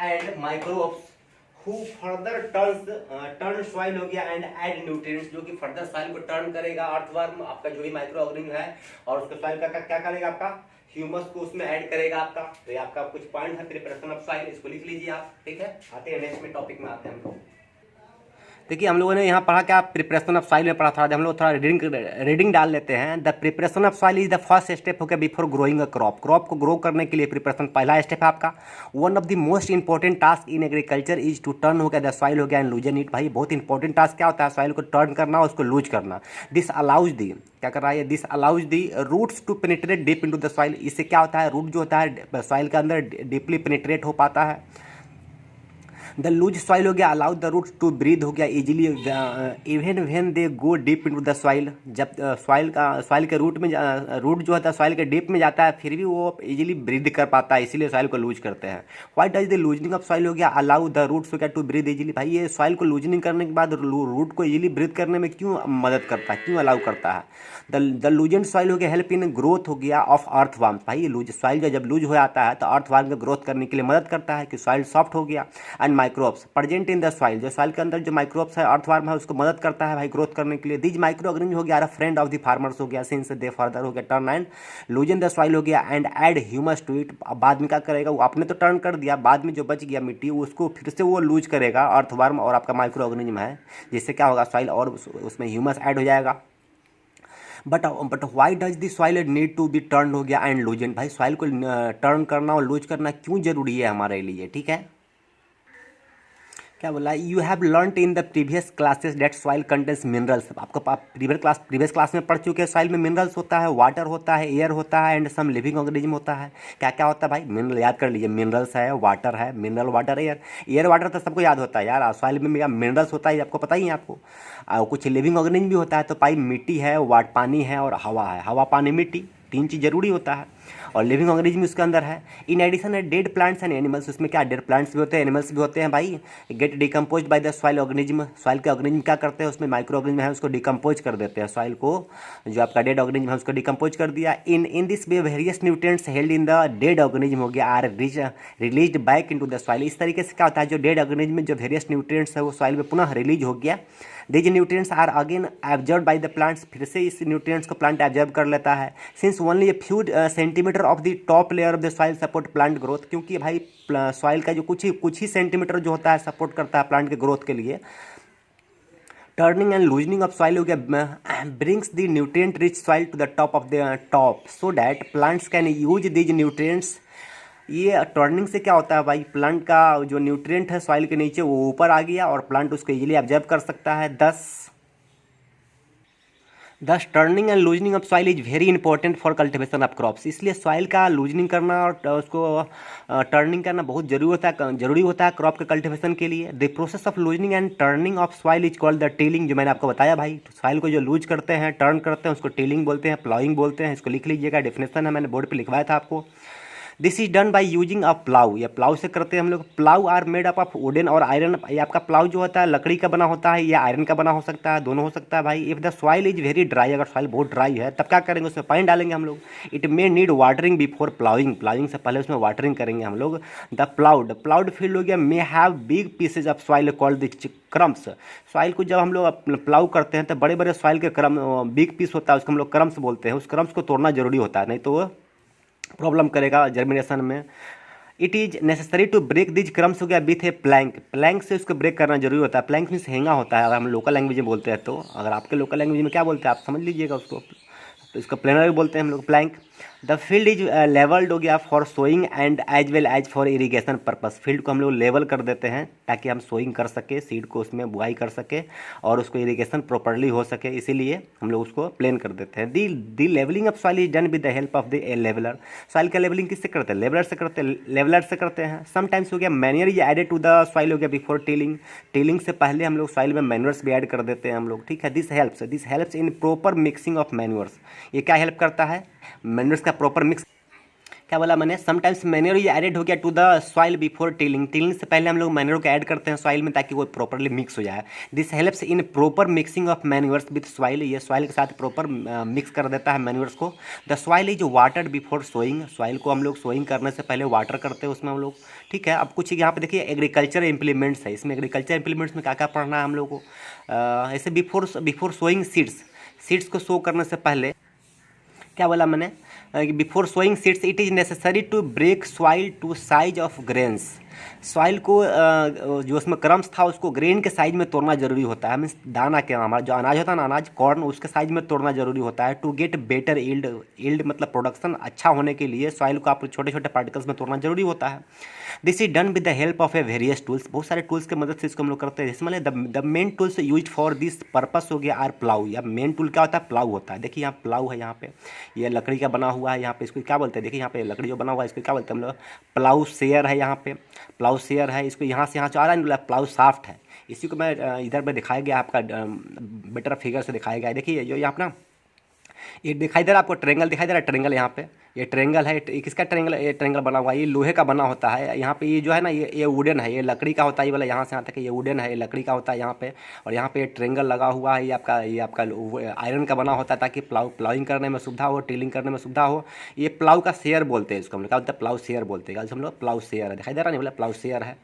and microbes who further turn soil हो गया and add nutrients, जो कि फर्दर सॉइल को टर्न करेगा, अर्थवर्म आपका जो भी माइक्रो ऑर्गेनिज्म है, और उसको सॉइल का क्या करेगा, आपका ह्यूमस को उसमें ऐड करेगा आपका। तो ये आपका कुछ पॉइंट है प्रिपरेशन ऑफ सॉइल, इसको लिख लीजिए आप, ठीक है। आते हैं नेक्स्ट में टॉपिक में आते हैं हम। देखिए हम लोगों ने यहाँ पढ़ा क्या, प्रिपरेशन ऑफ सॉइल में पढ़ा था, हम लोग थोड़ा रीडिंग डाल लेते हैं। The preparation of soil is the first step हो गया before growing a crop, crop को ग्रो करने के लिए प्रिपरेशन पहला स्टेप है आपका। One of the most important task in agriculture is to turn हो गया द सॉइल हो गया एंड लूजन इट, भाई बहुत इंपॉर्टेंट टास्क क्या होता है, सॉइल को टर्न करना, उसको लूज करना। दिस अलाउज दी, क्या कर रहा है, this allows the roots to penetrate deep into the soil, इससे क्या होता है, रूट जो होता है सॉइल के अंदर डीपली पेनिट्रेट हो पाता है। द लूज सॉइल हो गया, allow the root to breathe हो गया easily even when they go deep into the soil, जब सॉइल के रूट में रूट जो होता है सॉइल के डीप में जाता है फिर भी वो इजीली ब्रीथ कर पाता है, इसीलिए सॉइल को लूज करते हैं। Why does the loosening of soil हो गया, अलाउ द रूट्स हो गया टू ब्रीथ इजीली। भाई ये सॉइल को लूजनिंग करने के बाद रूट को इजीली ब्रीथ करने में क्यों मदद करता है, क्यों अलाउ करता है। द लूजेंट सॉइल हो गया हेल्प इन ग्रोथ हो गया ऑफ अर्थवर्म। भाई ये लूज सॉइल जब लूज हो जाता है तो अर्थवर्म को ग्रोथ करने के लिए मदद करता है कि सॉइल सॉफ्ट हो गया। And microbes present in the soil, जो सॉइल के अंदर जो माइक्रोब्स है अर्थवर्म है उसको मदद करता है भाई ग्रोथ करने के लिए। दीज माइक्रो ऑर्गेनिज्म हो गया फ्रेंड ऑफ द फार्मर्स हो गया, सिंस दे फर्दर हो गया turn and loosen the soil हो गया and add humus to it. बाद में क्या करेगा वो, आपने तो टर्न कर दिया, बाद में जो बच गया मिट्टी उसको फिर से वो लूज करेगा अर्थवर्म और आपका माइक्रो ऑर्गेनिज्म है, जिससे क्या होगा सॉइल और उसमें ह्यूमस ऐड हो जाएगा। But why does the soil need to be turn हो गया एंड लूजन। भाई सॉइल को टर्न करना और लूज करना क्यों जरूरी है हमारे लिए, ठीक है। क्या बोला, you have learn in the previous classes that soil contains minerals. आपको प्रीवियस क्लास में पढ़ चुके हैं सॉइल में मिनरल्स होता है, वाटर होता है, एयर होता है एंड सम लिविंग ऑर्गेनिज्म होता है। क्या क्या होता है भाई, मिनरल याद कर लीजिए, मिनरल्स है, वाटर है, मिनरल वाटर एयर वाटर तो सबको याद होता है यार। सॉइल में मिनरल्स होता है आपको पता ही है आपको, कुछ लिविंग ऑर्गेनिज्म भी होता है। तो भाई मिट्टी है, पानी है और हवा है, हवा पानी मिट्टी तीन चीज़ जरूरी होता है और लिविंग ऑर्गेनिज्म उसके अंदर है। इन एडिशन है डेड प्लांट्स एंड एनिमल्स, उसमें क्या डेड प्लांट्स भी होते हैं एनिमल्स भी होते हैं भाई। Get decompose by the soil organism, soil के ऑर्गेनिज्म क्या करते हैं, उसमें माइक्रो ऑर्गेनिज्म है उसको डिकम्पोज कर देते हैं, सॉइल को जो आपका डेड ऑर्गेनिज्म है उसको डिकम्पोज कर दिया। In this way various nutrients held in the dead organism हो गया are release back into the soil. इस तरीके से क्या होता है, जो डेड ऑर्गेनिज्म में जो वेरियस न्यूट्रिएंट्स है वो सॉइल में पुनः रिलीज हो गया। These nutrients are again absorb by the plants, फिर से इस न्यूट्रिएंट्स को प्लांट एब्जॉर्ब कर लेता है। Since only a few centimetre of the top layer of the soil support plant growth, क्योंकि भाई सॉइल का जो कुछ ही सेंटीमीटर जो होता है सपोर्ट करता है प्लांट के ग्रोथ के लिए। Turning and loosening of soil हो गया brings the nutrient rich soil to the top of the top so that plants can use these nutrients. ये टर्निंग से क्या होता है भाई, प्लांट का जो न्यूट्रिएंट है सॉइल के नीचे वो ऊपर आ गया और प्लांट उसको इजीली एब्जॉर्ब कर सकता है। दस turning and loosening of soil is very important for cultivation of crops. इसलिए सॉइल का लूजनिंग करना और उसको टर्निंग करना बहुत जरूरी होता है क्रॉप के कल्टिवेशन के लिए। The process of loosening and turning of soil is called the tilling, जो मैंने आपको बताया भाई। सॉइल को जो लूज करते हैं टर्न करते हैं उसको टीलिंग बोलते हैं, प्लाउइंग बोलते हैं। इसको लिख लीजिएगा, डेफिनेशन है मैंने बोर्ड पर लिखवाया था आपको। This is done by using a plough, या प्लाउ से करते हैं हम लोग। Plough are made up of wooden और आयरन। ये आपका प्लाउ जो होता है लकड़ी का बना होता है या आयरन का बना हो सकता है, दोनों हो सकता है भाई। If the soil is very dry, अगर सॉइल बहुत ड्राई है तब क्या करेंगे, उसमें पानी डालेंगे हम लोग। It may need watering before ploughing, ploughing से पहले उसमें वाटरिंग करेंगे हम लोग। द प्लाउड फील्ड हो गया may have big pieces of soil called the crumbs. Soil को जब हम लोग प्लाउ करते हैं तो बड़े बड़े सॉइल के बिग पीस होता है, उसको हम लोग क्रम्स बोलते हैं। उस क्रम्स को तोड़ना जरूरी होता है, नहीं तो प्रॉब्लम करेगा जर्मिनेशन में। It is necessary to break these crumbs हो गया विथ ए प्लैंक से उसको ब्रेक करना जरूरी होता है। प्लैंक मीन्स हेंगा होता है, अगर हम लोकल लैंग्वेज में बोलते हैं तो। अगर आपके लोकल लैंग्वेज में क्या बोलते हैं आप समझ लीजिएगा उसको, तो इसको प्लेनर भी बोलते हैं हम लोग, plank. The field is levelled हो गया for sowing and as well as for irrigation purpose. Field को हम लोग लेवल कर देते हैं ताकि हम सोइंग कर सके, सीड को उसमें बुआई कर सके और उसको इरीगेशन प्रॉपरली हो सके, इसीलिए हम लोग उसको प्लेन कर देते हैं। The levelling of soil is done with the help of the leveller. Soil का लेवलिंग किससे करते हैं, लेवलर से करते हैं। समटाइम्स हो गया manure is added to the soil हो गया बिफोर टीलिंग से पहले हम लोग सॉइल में मैन्योर्स भी ऐड कर देते हैं हम लोग, ठीक है। This helps in proper mixing of manures. ये क्या हेल्प करता है, मैन्योर्स का प्रॉपर मिक्स। क्या बोला मैंने, समटाइम्स मैन्योर ये एडेड हो गया to the soil before tilling से पहले हम लोग मैन्योर को ऐड करते हैं सॉइल में ताकि वो प्रॉपरली मिक्स हो जाए। This helps in proper mixing of manures with soil. ये सॉइल के साथ प्रॉपर मिक्स कर देता है मैन्योर्स को। The soil is watered before sowing. Soil को हम लोग सोइंग करने से पहले वाटर करते हैं उसमें हम लोग, ठीक है। अब कुछ यहाँ पे देखिए एग्रीकल्चर इंप्लीमेंट्स है, इसमें एग्रीकल्चर इंप्लीमेंट्स में क्या क्या पढ़ना है हम लोग को। ऐसे बिफोर सोइंग सीड्स को सो करने से पहले क्या बोला मैंने, before sowing seeds it is necessary to break soil to size of grains. Soil को जो उसमें क्रम्स था उसको ग्रेन के साइज में तोड़ना जरूरी होता है। मीन्स दाना के हमारा जो अनाज होता है ना, अनाज कॉर्न, उसके साइज में तोड़ना जरूरी होता है। टू गेट बेटर ईल्ड मतलब प्रोडक्शन अच्छा होने के लिए सॉइल को आप छोटे छोटे पार्टिकल्स में तोड़ना जरूरी होता है। This is done with the help of A various tools. बहुत सारे टूल्स की मदद से इसको हम लोग करते हैं। इसमें the main tools use for this purpose हो गया आर प्लाउ। या मेन टूल क्या होता है, प्लाउ होता है। देखिए यहाँ प्लाउ है, यहाँ पे ये लकड़ी का बना हुआ है, यहाँ पे इसको क्या बोलते हैं, देखिए यहाँ पे लकड़ी जो बना हुआ है इसको क्या बोलते हैं हम लोग, प्लाउ शेयर है यहाँ पे। प्लाउसेयर है, इसको यहाँ से यहाँ आ रहा है, प्लाउ शाफ्ट है। इसी को मैं इधर पे दिखाया गया आपका बेटर फिगर से दिखाया गया है। देखिए जो यहाँ अपना ये दिखाई दे रहा है आपको, ट्रेंगल दिखाई दे रहा है, ट्रेंगल यहाँ पे ये ट्रेंगल है, ये किसका ट्रेंगल, ये ट्रेंगल बना हुआ है, ये लोहे का बना होता है। यहाँ पे ये जो है ना ये वुडन है, ये लकड़ी का होता है, ये वाला यहाँ से यहाँ तक ये वुडन है, ये लकड़ी का होता है यहाँ पे। और यहाँ पे ये ट्रेंगल लगा हुआ है, ये आपका आयरन का बना होता है ताकि प्लाउइंग करने में सुविधा हो, टीलिंग करने में सुविधा हो। ये प्लाउ का शेयर बोलते हैं इसको हम लोग, क्या बोलते हैं, प्लाउ शेयर बोलते हैं, हम लोग प्लाउ शेयर है, दिखाई दे रहा नहीं बोला, प्लाउ शेयर है।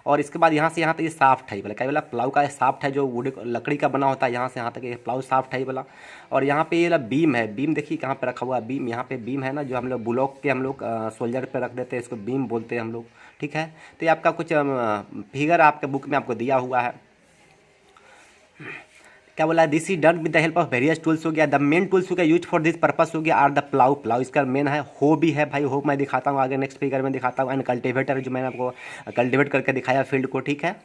और इसके बाद यहाँ से यहाँ तक ये साफ्ट है, बोला क्या बोला, प्लाउ का साफ्ट है जो वुड लकड़ी का बना होता है, यहाँ से यहाँ तक ये प्लाउ साफ्ट है बोला। और यहाँ पे ये बीम है, बीम देखिए कहाँ पे रखा हुआ है बीम, यहाँ पे बीम है ना, जो हम लोग ब्लॉक के हम लोग सोल्जर पे रख देते हैं, इसको बीम बोलते हैं हम लोग, ठीक है। तो ये आपका कुछ फिगर आपके बुक में आपको दिया हुआ है। क्या बोला, this is done with the help of various tools हो गया। द मेन टूल्स हो गया यूज फॉर दिस पर्पस हो गया आर द प्लाउ, प्लाउ इसका मेन है। हो भी है भाई, हो मैं दिखाता हूँ आगे नेक्स्ट फिगर में दिखाता हूँ। एंड कल्टिवेटर जो मैंने आपको कल्टिवेट करके दिखाया फील्ड को, ठीक है।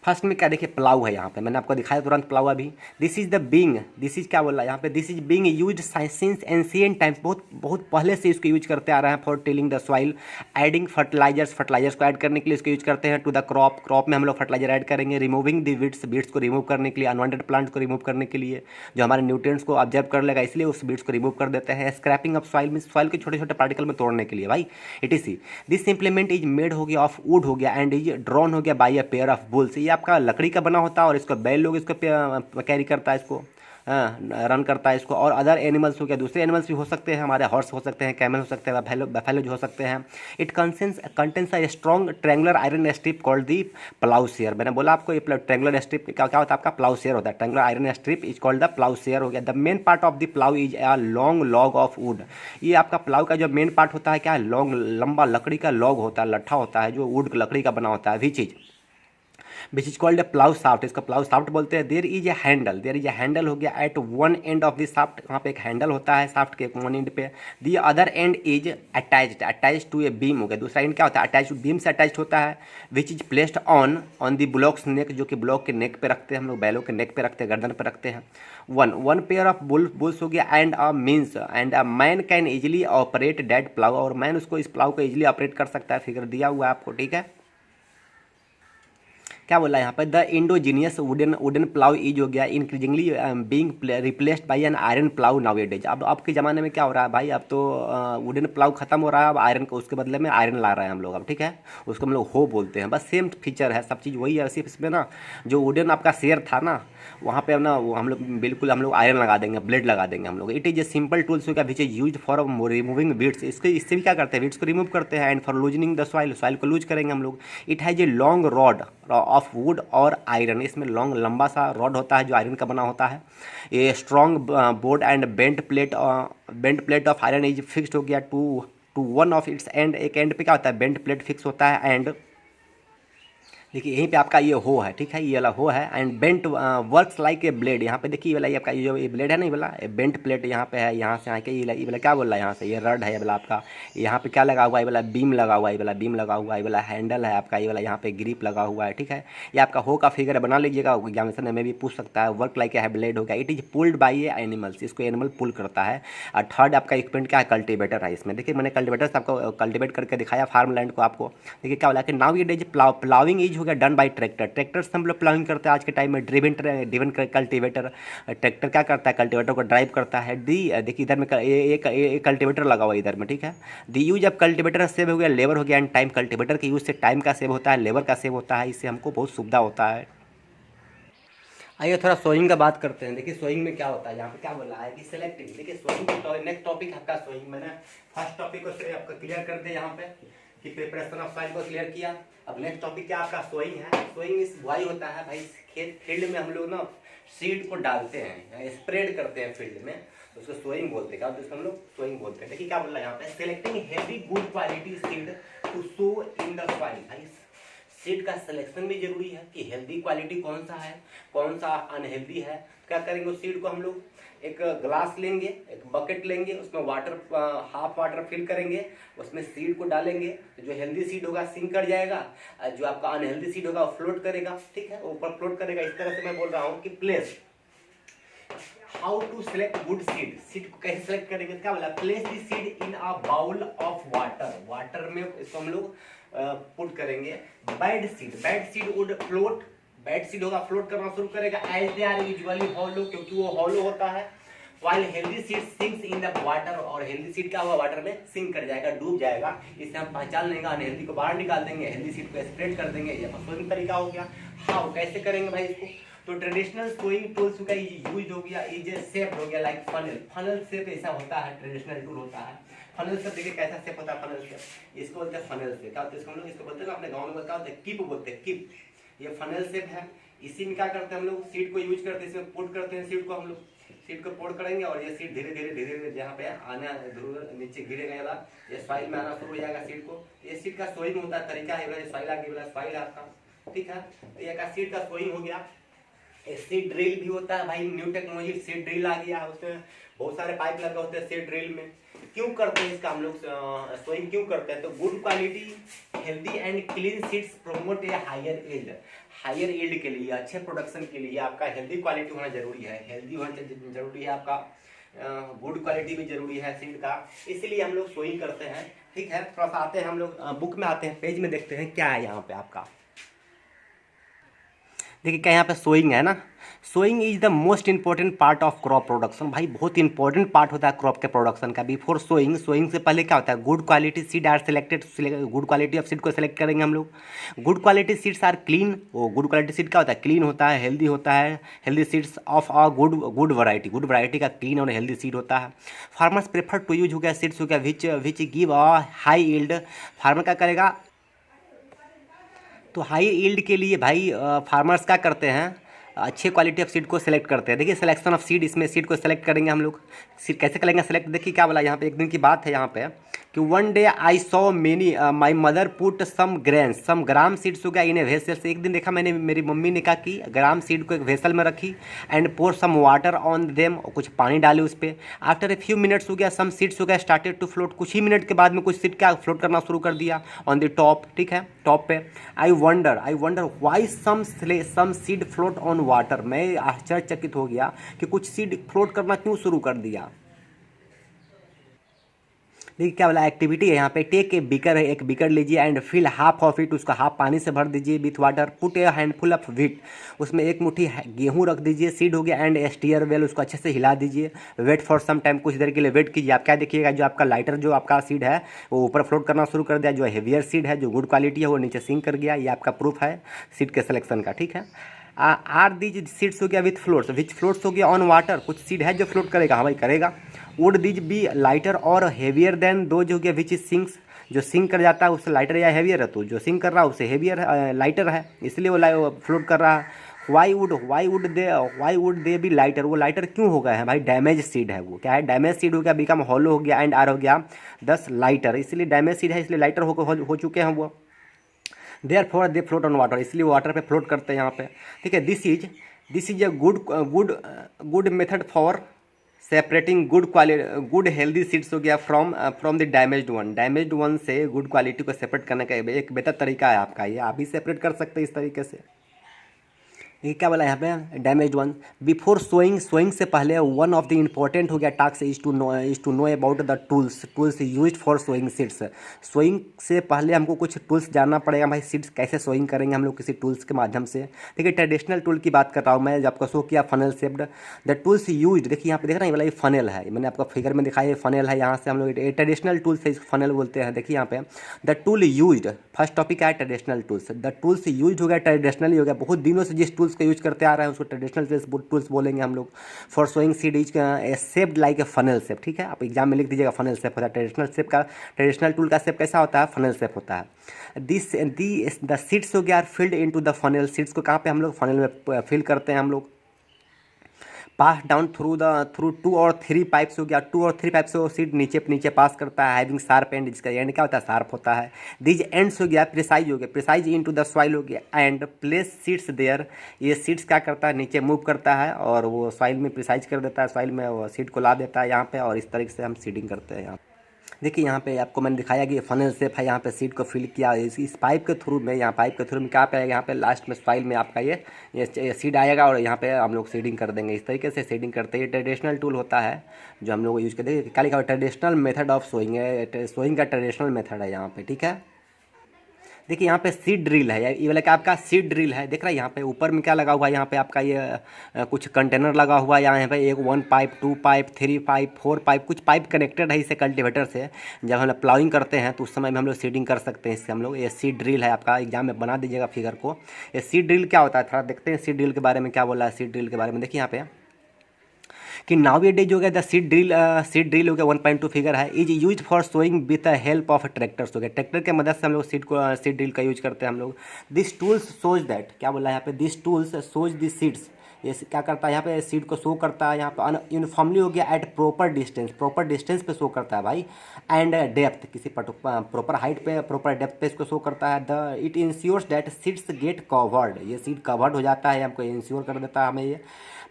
फर्स्ट में क्या देखिए प्लाउ है, यहाँ पे मैंने आपको दिखाया तुरंत प्लाउ अभी। This is the being, this is क्या बोल रहा है यहाँ पे, this is being use since ancient times, बहुत बहुत पहले से इसको यूज करते आ रहे हैं for tilling the soil, adding fertilisers, fertilisers को ऐड करने के लिए इसको यूज करते हैं। टू द क्रॉप, क्रॉप में हम लोग फर्टिलाइजर ऐड करेंगे। रिमूविंग द वीड्स, बीड्स को रिमूव करने के लिए, अनवांटेड प्लांट्स को रिमूव करने के लिए, जो हमारे न्यूट्रिएंट्स को ऑब्जर्व कर लेगा इसलिए उस बीड्स को रिमूव कर देते हैं। Scraping of soil, mean soil के छोटे छोटे पार्टिकल में तोड़ने के लिए भाई, it is see. This implement is made हो गया ऑफ वुड हो गया एंड इज ड्रॉन हो गया by a pair of bulls, ये आपका लकड़ी का बना होता है और इसको बैल लोग इसको कैरी करता है, इसको रन करता है इसको। और अदर एनिमल्स हो गया, दूसरे एनिमल्स भी हो सकते हैं, हमारे हॉर्स हो सकते हैं, कैमल हो सकते हैं, बफेलो जो हो सकते हैं। It contains a strong triangular iron strip called the ploughshare, मैंने बोला आपको ये ट्रैंगुलर स्ट्रिप क्या क्या होता है आपका, प्लाउसेयर होता है। Triangular iron strip is called the ploughshare हो गया। The main part of the plough is a long log of wood, ये आपका प्लाउ का जो मेन पार्ट होता है क्या है, लॉन्ग लंबा लकड़ी का लॉग होता है, लट्ठा होता है जो वुड लकड़ी का बना होता है, which is called a plough shaft, इसका प्लाउ साफ्ट बोलते हैं। There is a handle, there is a handle हो गया at one end of the shaft, वहाँ पे एक हैंडल होता है साफ्ट के वन एंड पे। The other end is attached to a beam हो गया, दूसरा एंड क्या होता है, अटैच बीम से अटैच्ड होता है। Which is placed on the bullock's neck, जो कि ब्लॉक के नेक पे रखते हैं हम लोग, बैलों के नेक पे रखते हैं, गर्दन पे रखते हैं। वन पेयर ऑफ बुल्स हो गया and a means and a man can easily operate that plough, और मैन उसको इस प्लाउ को इजिली ऑपरेट कर सकता है, फिगर दिया हुआ है आपको, ठीक है। क्या बोला यहाँ पर, the endogenous wooden plough is हो गया increasingly being replaced by an iron plough nowadays. अब के ज़माने में क्या हो रहा है भाई, अब तो वुडन प्लाउ खत्म हो रहा है, अब आयरन को उसके बदले में आयरन ला रहे हैं हम लोग अब, ठीक है। उसको हम लोग हो बोलते हैं, बस सेम फीचर है, सब चीज़ वही है, सिर्फ इसमें ना जो वुडन आपका शेयर था ना वहाँ पे ना वो हम लोग बिल्कुल हम लोग आयरन लगा देंगे, ब्लेड लगा देंगे हम लोग। It is a simple tools हो गया which is use for removing weeds, इससे भी क्या करते हैं, वीड्स को रिमूव करते हैं। And for loosening the soil, soil को लूज करेंगे हम लोग। It has a long rod of would और आयरन, इसमें लॉन्ग लंबा सा रॉड होता है जो आयरन का बना होता है। A strong board and bent plate of iron is fixed हो गया to one of its end, एक एंड पे क्या होता है, बेंट प्लेट फिक्स होता है। एंड देखिए यहीं पे आपका ये हो है, ठीक है, ये वाला हो है। And bent works like a blade, यहाँ पे देखिए ये वाला ये आपका जो ये ब्लेड है ना, ये वाला बेंट प्लेट यहाँ पे है, यहाँ से आके ये वाला क्या बोल रहा है, यहाँ से ये रड है ये वाला आपका, यहाँ पे क्या लगा हुआ है, ये वाला बीम लगा हुआ है, ये वाला बीम लगा हुआ है, ये वाला हैंडल है आपका, ये वाला यहाँ पे ग्रिप लगा हुआ है, ठीक है। ये आपका हो का फिगर बना लीजिएगा, एग्जामिनेशन में भी पूछ सकता है। वर्क लाइक ए ब्लेड हो गया। It is pulled by A animals, इसको एनिमल पुल करता है। और थर्ड आपका इक्विपमेंट क्या है, कल्टिवेटर है इसमें। देखिए मैंने कल्टिवेटर से आपको कल्टिवेट करके दिखाया फार्म लैंड को आपको। देखिए क्या बोला कि now it is ploughing is हो गया डन बाई ट्रैक्टर, ट्रैक्टर से हम लोग प्लाउइंग करते हैं आज के टाइम में। ड्रिवन कल्टीवेटर, ट्रैक्टर क्या करता है, कल्टीवेटर को ड्राइव करता है। देखिए इधर में एक कल्टीवेटर लगा हुआ है इधर में, ठीक है। दी यूज ऑफ कल्टीवेटर सेव हो गया लेबर हो गया एंड टाइम, कल्टीवेटर के यूज से टाइम का सेव होता है, लेबर का सेव होता है, इससे हमको बहुत सुविधा होता है। आइए थोड़ा सोइंग का बात करते हैं। देखिए सोइंग में क्या होता है, यहाँ पे क्या बोल रहा है कि सेलेक्टिंग। देखिए सोइंग नेक्स्ट टॉपिक आपका सोइंग, मैंने फर्स्ट टॉपिक को आपका क्लियर कर दिया यहाँ पे कि प्रिपरेशन ऑफ सॉइल को क्लियर किया। अब नेक्स्ट टॉपिक क्या आपका सोइंग है। सोइंग इस बुआई होता है भाई, खेत फील्ड में हम लोग ना सीड को डालते हैं, स्प्रेड करते हैं फील्ड में, तो उसको सोइंग बोलते हैं। क्या तो हम लोग सोइंग बोलते हैं। देखिए क्या बोल रहा है यहाँ पे, selecting healthy good quality seed to sow in the soil. भाई सीड का सिलेक्शन भी जरूरी है कि हेल्दी क्वालिटी कौन सा है, कौन सा अनहेल्दी है। क्या करेंगे उस सीड को हम लोग एक ग्लास लेंगे, एक बकेट लेंगे, उसमें वाटर हाफ वाटर फिल करेंगे, उसमें सीड को डालेंगे, तो जो हेल्दी सीड होगा सिंक कर जाएगा, जो आपका अनहेल्दी सीड होगा वो फ्लोट करेगा, ठीक है, ऊपर फ्लोट करेगा। इस तरह से मैं बोल रहा हूँ कि place how to select good seed, seed को कैसे सिलेक्ट करेंगे, क्या बोला, place the seed in a bowl of water, water में इसको हम लोग पुट करेंगे। Bad seed would float, bad seed होगा फ्लोट करना शुरू करेगा as they are usually hollow, क्योंकि वो हॉलो होता है। While healthy seed sinks in the water, और हेल्दी सीड क्या हुआ, वाटर में सिंक कर जाएगा, डूब जाएगा। इससे हम पहचान लेंगे, अनहेल्दी को बाहर निकाल देंगे, हेल्दी सीड को स्प्रेड कर देंगे। ये सोइंग तरीका हो गया। हाउ, कैसे करेंगे भाई इसको, तो ट्रेडिशनल सोइंग टूल्स का यूज हो गया, इज शेप हो गया लाइक फनल, फनल शेप ऐसा होता है, ट्रेडिशनल टूल होता है। फनल शेप देखिए कैसा शेप होता है, फनल शेप, इसको बोलते हैं फनल शेप। क्या होता है इसको, हम लोग इसको बोलते हैं अपने गाँव में क्या होता है, किप बोलते हैं, किप। ये फनल शेप है। इसी में क्या करते हैं हम लोग, सीड को यूज करते हैं, इसमें पुट करते हैं सीड को, हम लोग सीड को पोड़ करेंगे और ये सीड धीरे धीरे जहाँ पे आना धीरे नीचे गिरेगा, ये सॉइल में आना शुरू हो जाएगा सीड को। ये सीड का सोइंग होता है, तरीका है, सॉइल आगे वाला सॉइल है आपका, ठीक है। तो ये का सीड का सोइंग हो गया। सीड ड्रिल भी होता है भाई, न्यू टेक्नोलॉजी सीड ड्रिल आ गया है, उसमें बहुत सारे पाइप लगे होते हैं सीड ड्रिल में। क्यों करते हैं इसका हम लोग सोइंग क्यों करते हैं, तो good quality healthy and clean seeds promote a higher yield, higher yield के लिए, अच्छे प्रोडक्शन के लिए आपका हेल्दी क्वालिटी होना जरूरी है, हेल्दी होना जरूरी है आपका, गुड क्वालिटी भी जरूरी है सीड का, इसलिए हम लोग सोइंग करते हैं, ठीक है। थोड़ा सा आते हैं हम लोग बुक में आते हैं, पेज में देखते हैं क्या है यहाँ पे आपका। देखिए क्या यहाँ पे सोइंग है ना, sowing is the most important part of crop production. भाई बहुत इंपॉर्टेंट पार्ट होता है क्रॉप के प्रोडक्शन का। बिफोर सोइंग, सोइंग से पहले क्या होता है, good quality seed are selected, good quality of seed को सिलेक्ट करेंगे हम लोग। Good quality seeds are clean, वो गुड क्वालिटी सीड क्या होता है, क्लीन होता है, हेल्दी होता है, healthy seeds of a good variety, good variety का क्लीन और हेल्दी सीड होता है। फार्मर्स प्रेफर टू यूज हो गया सीड्स हो गया which give a high yield. Farmer क्या करेगा, तो हाई यील्ड के लिए भाई फार्मर्स क्या करते हैं, अच्छे क्वालिटी ऑफ सीड को सिलेक्ट करते हैं। देखिए सिलेक्शन ऑफ सीड, इसमें सीड को सिलेक्ट करेंगे हम लोग। सीड कैसे करेंगे सिलेक्ट, देखिए क्या बोला यहाँ पे, एक दिन की बात है यहाँ पे कि one day I saw many my mother put some grains, some gram seeds हो गया इन ए वेसल। से एक दिन देखा मैंने, मेरी मम्मी ने कहा कि ग्राम सीड को एक वेसल में रखी and pour some water on them, कुछ पानी डाले उस पर। आफ्टर ए फ्यू मिनट्स हो गया सम सीड्स हो गया स्टार्टेड टू फ्लोट, कुछ ही मिनट के बाद में कुछ सीड क्या फ्लोट करना शुरू कर दिया ऑन द टॉप, ठीक है, टॉप पे। I wonder why some seed float on water. मैं आश्चर्यचकित हो गया कि कुछ सीड फ्लोट करना क्यों शुरू कर दिया। देखिए क्या बोला, एक्टिविटी है यहाँ पे, टेक ए बीकर है, एक बीकर लीजिए and fill half of it, उसका हाफ पानी से भर दीजिए with water. Put a handful of wheat, उसमें एक मुट्ठी गेहूं रख दीजिए, सीड हो गया, एंड स्टीयर वेल, उसको अच्छे से हिला दीजिए। वेट फॉर सम टाइम, कुछ देर के लिए वेट कीजिए। आप क्या देखिएगा, जो आपका लाइटर जो आपका सीड है वो ऊपर फ्लोट करना शुरू कर दिया, जो हेवियर सीड है जो गुड क्वालिटी है वो नीचे सिंक कर गया। ये आपका प्रूफ है सीड के सिलेक्शन का, ठीक है। आर दीज सीड्स हो गया विथ फ्लोट्स, विच फ्लोट्स हो गया ऑन वाटर, कुछ सीड है जो फ्लोट करेगा, हाँ भाई करेगा। वुड दीज बी लाइटर और हेवियर देन दो जो हो गया विच इज सिंक्स, जो सिंक कर जाता है उससे लाइटर या हेवियर है, तो जो सिंक कर रहा है उससे हेवियर लाइटर है, इसलिए वो फ्लोट कर रहा है। Why would they B lighter, वो लाइटर क्यों हो गए हैं भाई, डैमेज सीड है वो, क्या है, डैमेज सीड हो गया, बिकम हॉलो हो गया एंड आर हो गया 10 लाइटर, इसलिए डैमेज सीड है इसलिए लाइटर हो चुके हैं वो। Therefore they float on water, इसलिए वो वाटर पे फ्लोट करते हैं यहाँ पे, ठीक है। This is a good method for separating good healthy seeds हो गया फ्रॉम द डैमेज्ड वन से गुड क्वालिटी को सेपरेट करने का एक बेहतर तरीका है आपका, ये आप भी सेपरेट कर सकते हैं इस तरीके से। ये क्या बोला यहाँ पे, डैमेज वन। बिफोर सोइंग से पहले वन ऑफ द इम्पोर्टेंट हो गया task is to know about the tools used for sowing seeds. Sowing से पहले हमको कुछ टूल्स जानना पड़ेगा भाई, सीड्स कैसे सोइंग करेंगे हम लोग किसी टूल्स के माध्यम से। देखिए ट्रेडिशनल टूल की बात कर रहा हूँ मैं, जो आपको शो किया funnel shaped, the tools used, देखिए यहाँ पे देख रहे हैं, ये फनल है, मैंने आपको फिगर में दिखाया फनल है, यहाँ से हम लोग ट्रेडिशनल टूल्स है, फनल बोलते हैं। देखिए यहाँ पे the tool used, first topic है traditional tools. The tools used हो गया, ट्रेडिशनल हो गया, बहुत दिनों से जिस टूल्स का यूज करते आ रहे हैं उसको ट्रेडिशनल टूल्स बोलेंगे हम लोग। For sowing seed is shaped like a funnel shape, ठीक है, आप एग्जाम में लिख दीजिएगा फनल शेप होता है। ट्रेडिशनल टूल का शेप कैसा होता है, फनल शेप होता है। द सीड्स हो गया field into the funnel, seeds को कहाँ पे हम लोग फनल में फिल करते हैं हम लोग। पास डाउन थ्रू 2 और 3 पाइप्स हो गया, 2 और 3 पाइप से वो सीड नीचे पास करता है। हैविंग शार्प एंड, जिसका एंड क्या होता है, शार्प होता है। दीज एंड्स हो गया प्रिसाइज हो गया, प्रिसाइज इनटू द सॉइल हो गया एंड प्लेस सीड्स देयर, ये सीड्स क्या करता है, नीचे मूव करता है और वो सॉइल में प्रिसाइज कर देता है, सॉइल में वो सीड को ला देता है यहाँ पे, और इस तरीके से हम सीडिंग करते हैं यहाँ। देखिए यहाँ पे आपको मैंने दिखाया कि फनल शेप है, यहाँ पे सीड को फिल किया इस पाइप के थ्रू में, यहाँ पाइप के थ्रू में क्या पे आएगा, यहाँ पे लास्ट में सॉइल में आपका ये सीड आएगा और यहाँ पे हम लोग सीडिंग कर देंगे। इस तरीके से सीडिंग करते हैं। ये ट्रेडिशनल टूल होता है जो हम लोग यूज़ करते हैं। क्या लिखा हुआ, ट्रेडिशनल मेथड ऑफ सोइंग है, सोइंग का ट्रेडिशनल मेथड है यहाँ पे, ठीक है। देखिए यहाँ पे सीड ड्रिल है, ये वाला क्या आपका सीड ड्रिल है, देख रहा है यहाँ पे ऊपर में क्या लगा हुआ है, यहाँ पे आपका ये कुछ कंटेनर लगा हुआ है, यहाँ पे एक 1 पाइप 2 पाइप 3 पाइप 4 पाइप कुछ पाइप कनेक्टेड है इसे कल्टिवेटर से। जब हम लोग प्लाउइंग करते हैं तो उस समय में हम लोग सीडिंग कर सकते हैं इससे हम लोग। ये सीड ड्रिल है आपका, एग्जाम में बना दीजिएगा फिगर को। ये सीड ड्रिल क्या होता है थोड़ा देखते हैं सीड ड्रिल के बारे में क्या बोला है सीड ड्रिल के बारे में। देखिए यहाँ पे कि नाउ ये डेज हो गया द सीड ड्रिल हो गया 1.2 फिगर है, is use for sowing with the help of tractors हो गया, ट्रैक्टर के मदद से हम लोग सीड ड्रिल का यूज करते हैं हम लोग। दिस टूल्स सोज दैट, क्या बोला है यहाँ पे, this tools shows this seeds, ये क्या करता है यहाँ पे सीड को शो करता है यहाँ पे यूनिफॉर्मली हो गया एट प्रॉपर डिस्टेंस पे शो करता है भाई, एंड डेप्थ किसी प्रॉपर हाइट पे प्रॉपर डेप्थ पे इसको शो करता है। The it ensures that seeds get covered, ये सीड कवर्ड हो जाता है, हमको इंश्योर कर देता है हमें ये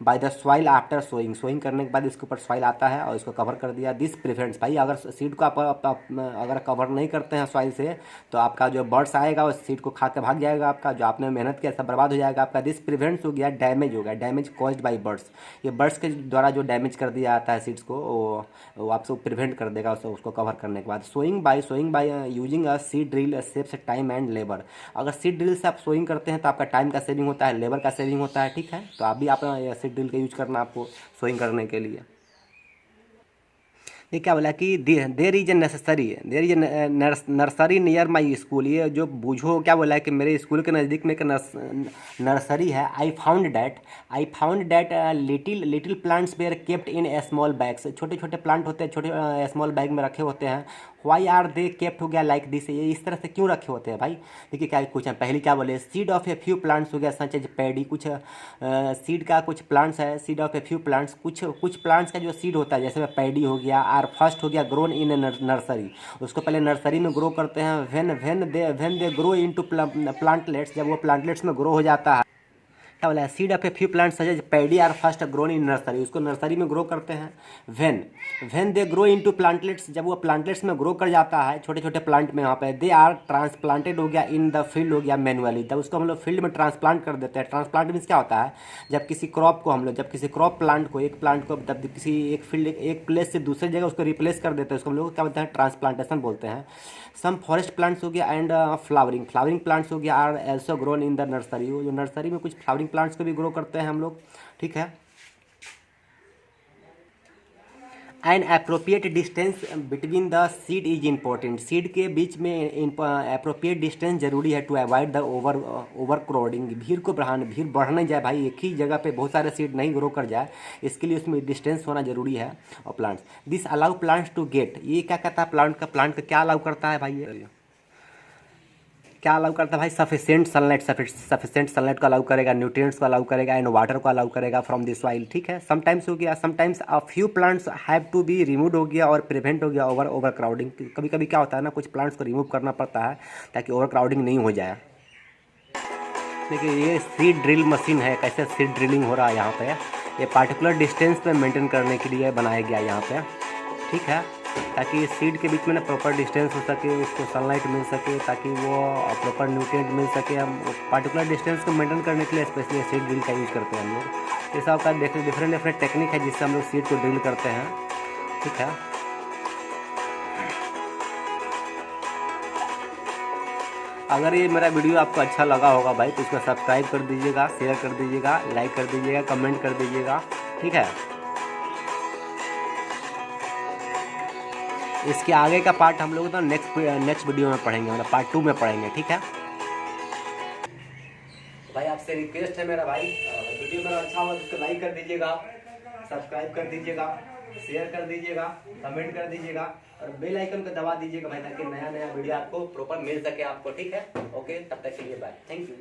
by the soil after sowing करने के बाद इसके ऊपर सॉइल आता है और इसको कवर कर दिया। दिस प्रिवेंट्स, भाई अगर सीड को आप अगर कवर नहीं करते हैं सॉइल से तो आपका जो बर्ड्स आएगा उस सीड को खा के भाग जाएगा, आपका जो आपने मेहनत किया सब बर्बाद हो जाएगा आपका। दिस प्रिवेंट्स हो गया डैमेज, हो गया डैमेज कॉज्ड बाय बर्ड्स, ये बर्ड्स के द्वारा जो डैमेज कर दिया जाता है सीड्स को वो आपसे प्रिवेंट कर देगा उसको कवर करने के बाद। Sowing by using a seed drill saves time and labour, अगर सीड ड्रिल से आप सोइंग करते हैं तो आपका टाइम का सेविंग होता है, लेबर का सेविंग होता है, ठीक है। तो आप भी आप सीड ड्रिल का यूज करना आपको सोइंग करने के लिए। ये क्या बोला कि there is nursery near my school, ये जो बूझो क्या बोला है कि मेरे स्कूल के नज़दीक में एक नर्सरी है। I found that little plants were kept in small bags, छोटे छोटे प्लांट होते हैं, छोटे स्मॉल बैग में रखे होते हैं। वाई आर दे केप्ट हो गया लाइक दिस, ये इस तरह से क्यों रखे होते हैं भाई। देखिए क्या कुछ है, पहले क्या बोले seed of a few plants हो गया सच एज पैडी, कुछ सीड का कुछ प्लांट्स है, seed of a few plants, कुछ प्लांट्स का जो सीड होता है जैसे में पैडी हो गया, आर फर्स्ट हो गया ग्रोन इन नर्सरी, उसको पहले नर्सरी में ग्रो करते हैं। When they grow into plantlets, जब वो प्लांटलेट्स में ग्रो हो जाता है, क्या बोला है seed of a few plants such as paddy are first grown in nursery, उसको नर्सरी में ग्रो करते हैं। When they grow into plantlets, जब वो प्लांटलेट्स में ग्रो कर जाता है छोटे छोटे प्लांट में, वहाँ पे दे आर ट्रांसप्लांटेड हो गया इन द फील्ड हो गया मैनुअली, जब उसको हम लोग फील्ड में ट्रांसप्लांट कर देते हैं। ट्रांसप्लांट मीन्स क्या होता है, जब किसी क्रॉप प्लांट को एक किसी एक प्लेस से दूसरे जगह उसको रिप्लेस कर देते हैं, उसको हम लोग क्या बोलते हैं ट्रांसप्लांटेशन बोलते हैं। सम फॉरेस्ट प्लांट्स हो गया एंड फ्लावरिंग प्लांट्स हो गया are also grown in the nursery, जो नर्सरी में कुछ फ्लावरिंग प्लांट्स को भी ग्रो करते हैं हम लोग, ठीक है। And appropriate distance between the seed is important, seed के बीच में अप्रोप्रिएट डिस्टेंस जरूरी है to avoid the overcrowding, भीड़ बढ़ नहीं जाए भाई, एक ही जगह पे बहुत सारे सीड नहीं ग्रो कर जाए, इसके लिए उसमें डिस्टेंस होना जरूरी है। और plants this allow plants to get, ये क्या कहता है प्लांट का क्या अलाउ करता है भाई, ये क्या अलाउ करता है भाई, सफिशिएंट सनलाइट को अलाउ करेगा, न्यूट्रिएंट्स को अलाउ करेगा एंड वाटर को अलाउ करेगा फ्रॉम द सॉइल, ठीक है। समटाइम्स हो गया, sometimes a few plants have to be remove हो गया और प्रिवेंट हो गया ओवर क्राउडिंग, कभी कभी क्या होता है ना कुछ प्लांट्स को रिमूव करना पड़ता है ताकि ओवर क्राउडिंग नहीं हो जाए। देखिए ये सीड ड्रिल मशीन है, कैसे सीड ड्रिलिंग हो रहा है यहाँ पे, ये पार्टिकुलर डिस्टेंस पे मेंटेन करने के लिए बनाया गया यहाँ पे, ठीक है, ताकि सीड के बीच में ना प्रॉपर डिस्टेंस हो सके, उसको सनलाइट मिल सके, ताकि वो प्रॉपर न्यूट्रिएंट मिल सके। हम पार्टिकुलर डिस्टेंस को मेंटेन करने के लिए स्पेशली सीड ड्रिल का यूज़ करते हैं हम लोग। ये सब का डिफरेंट टेक्निक है जिससे हम लोग सीड को ड्रिल करते हैं, ठीक है। अगर ये मेरा वीडियो आपको अच्छा लगा होगा भाई तो इसको सब्सक्राइब कर दीजिएगा, शेयर कर दीजिएगा, लाइक कर दीजिएगा, कमेंट कर दीजिएगा, ठीक है। इसके आगे का पार्ट हम लोग तो नेक्स्ट वीडियो में पढ़ेंगे, मतलब पार्ट 2 में पढ़ेंगे, ठीक है भाई। आपसे रिक्वेस्ट है मेरा भाई, वीडियो मेरा अच्छा हो तो उसको लाइक कर दीजिएगा, सब्सक्राइब कर दीजिएगा, शेयर कर दीजिएगा, कमेंट कर दीजिएगा और बेल आइकन को दबा दीजिएगा भाई, ताकि नया वीडियो आपको प्रॉपर मिल सके आपको, ठीक है। ओके, तब तक के लिए बाय, थैंक यू।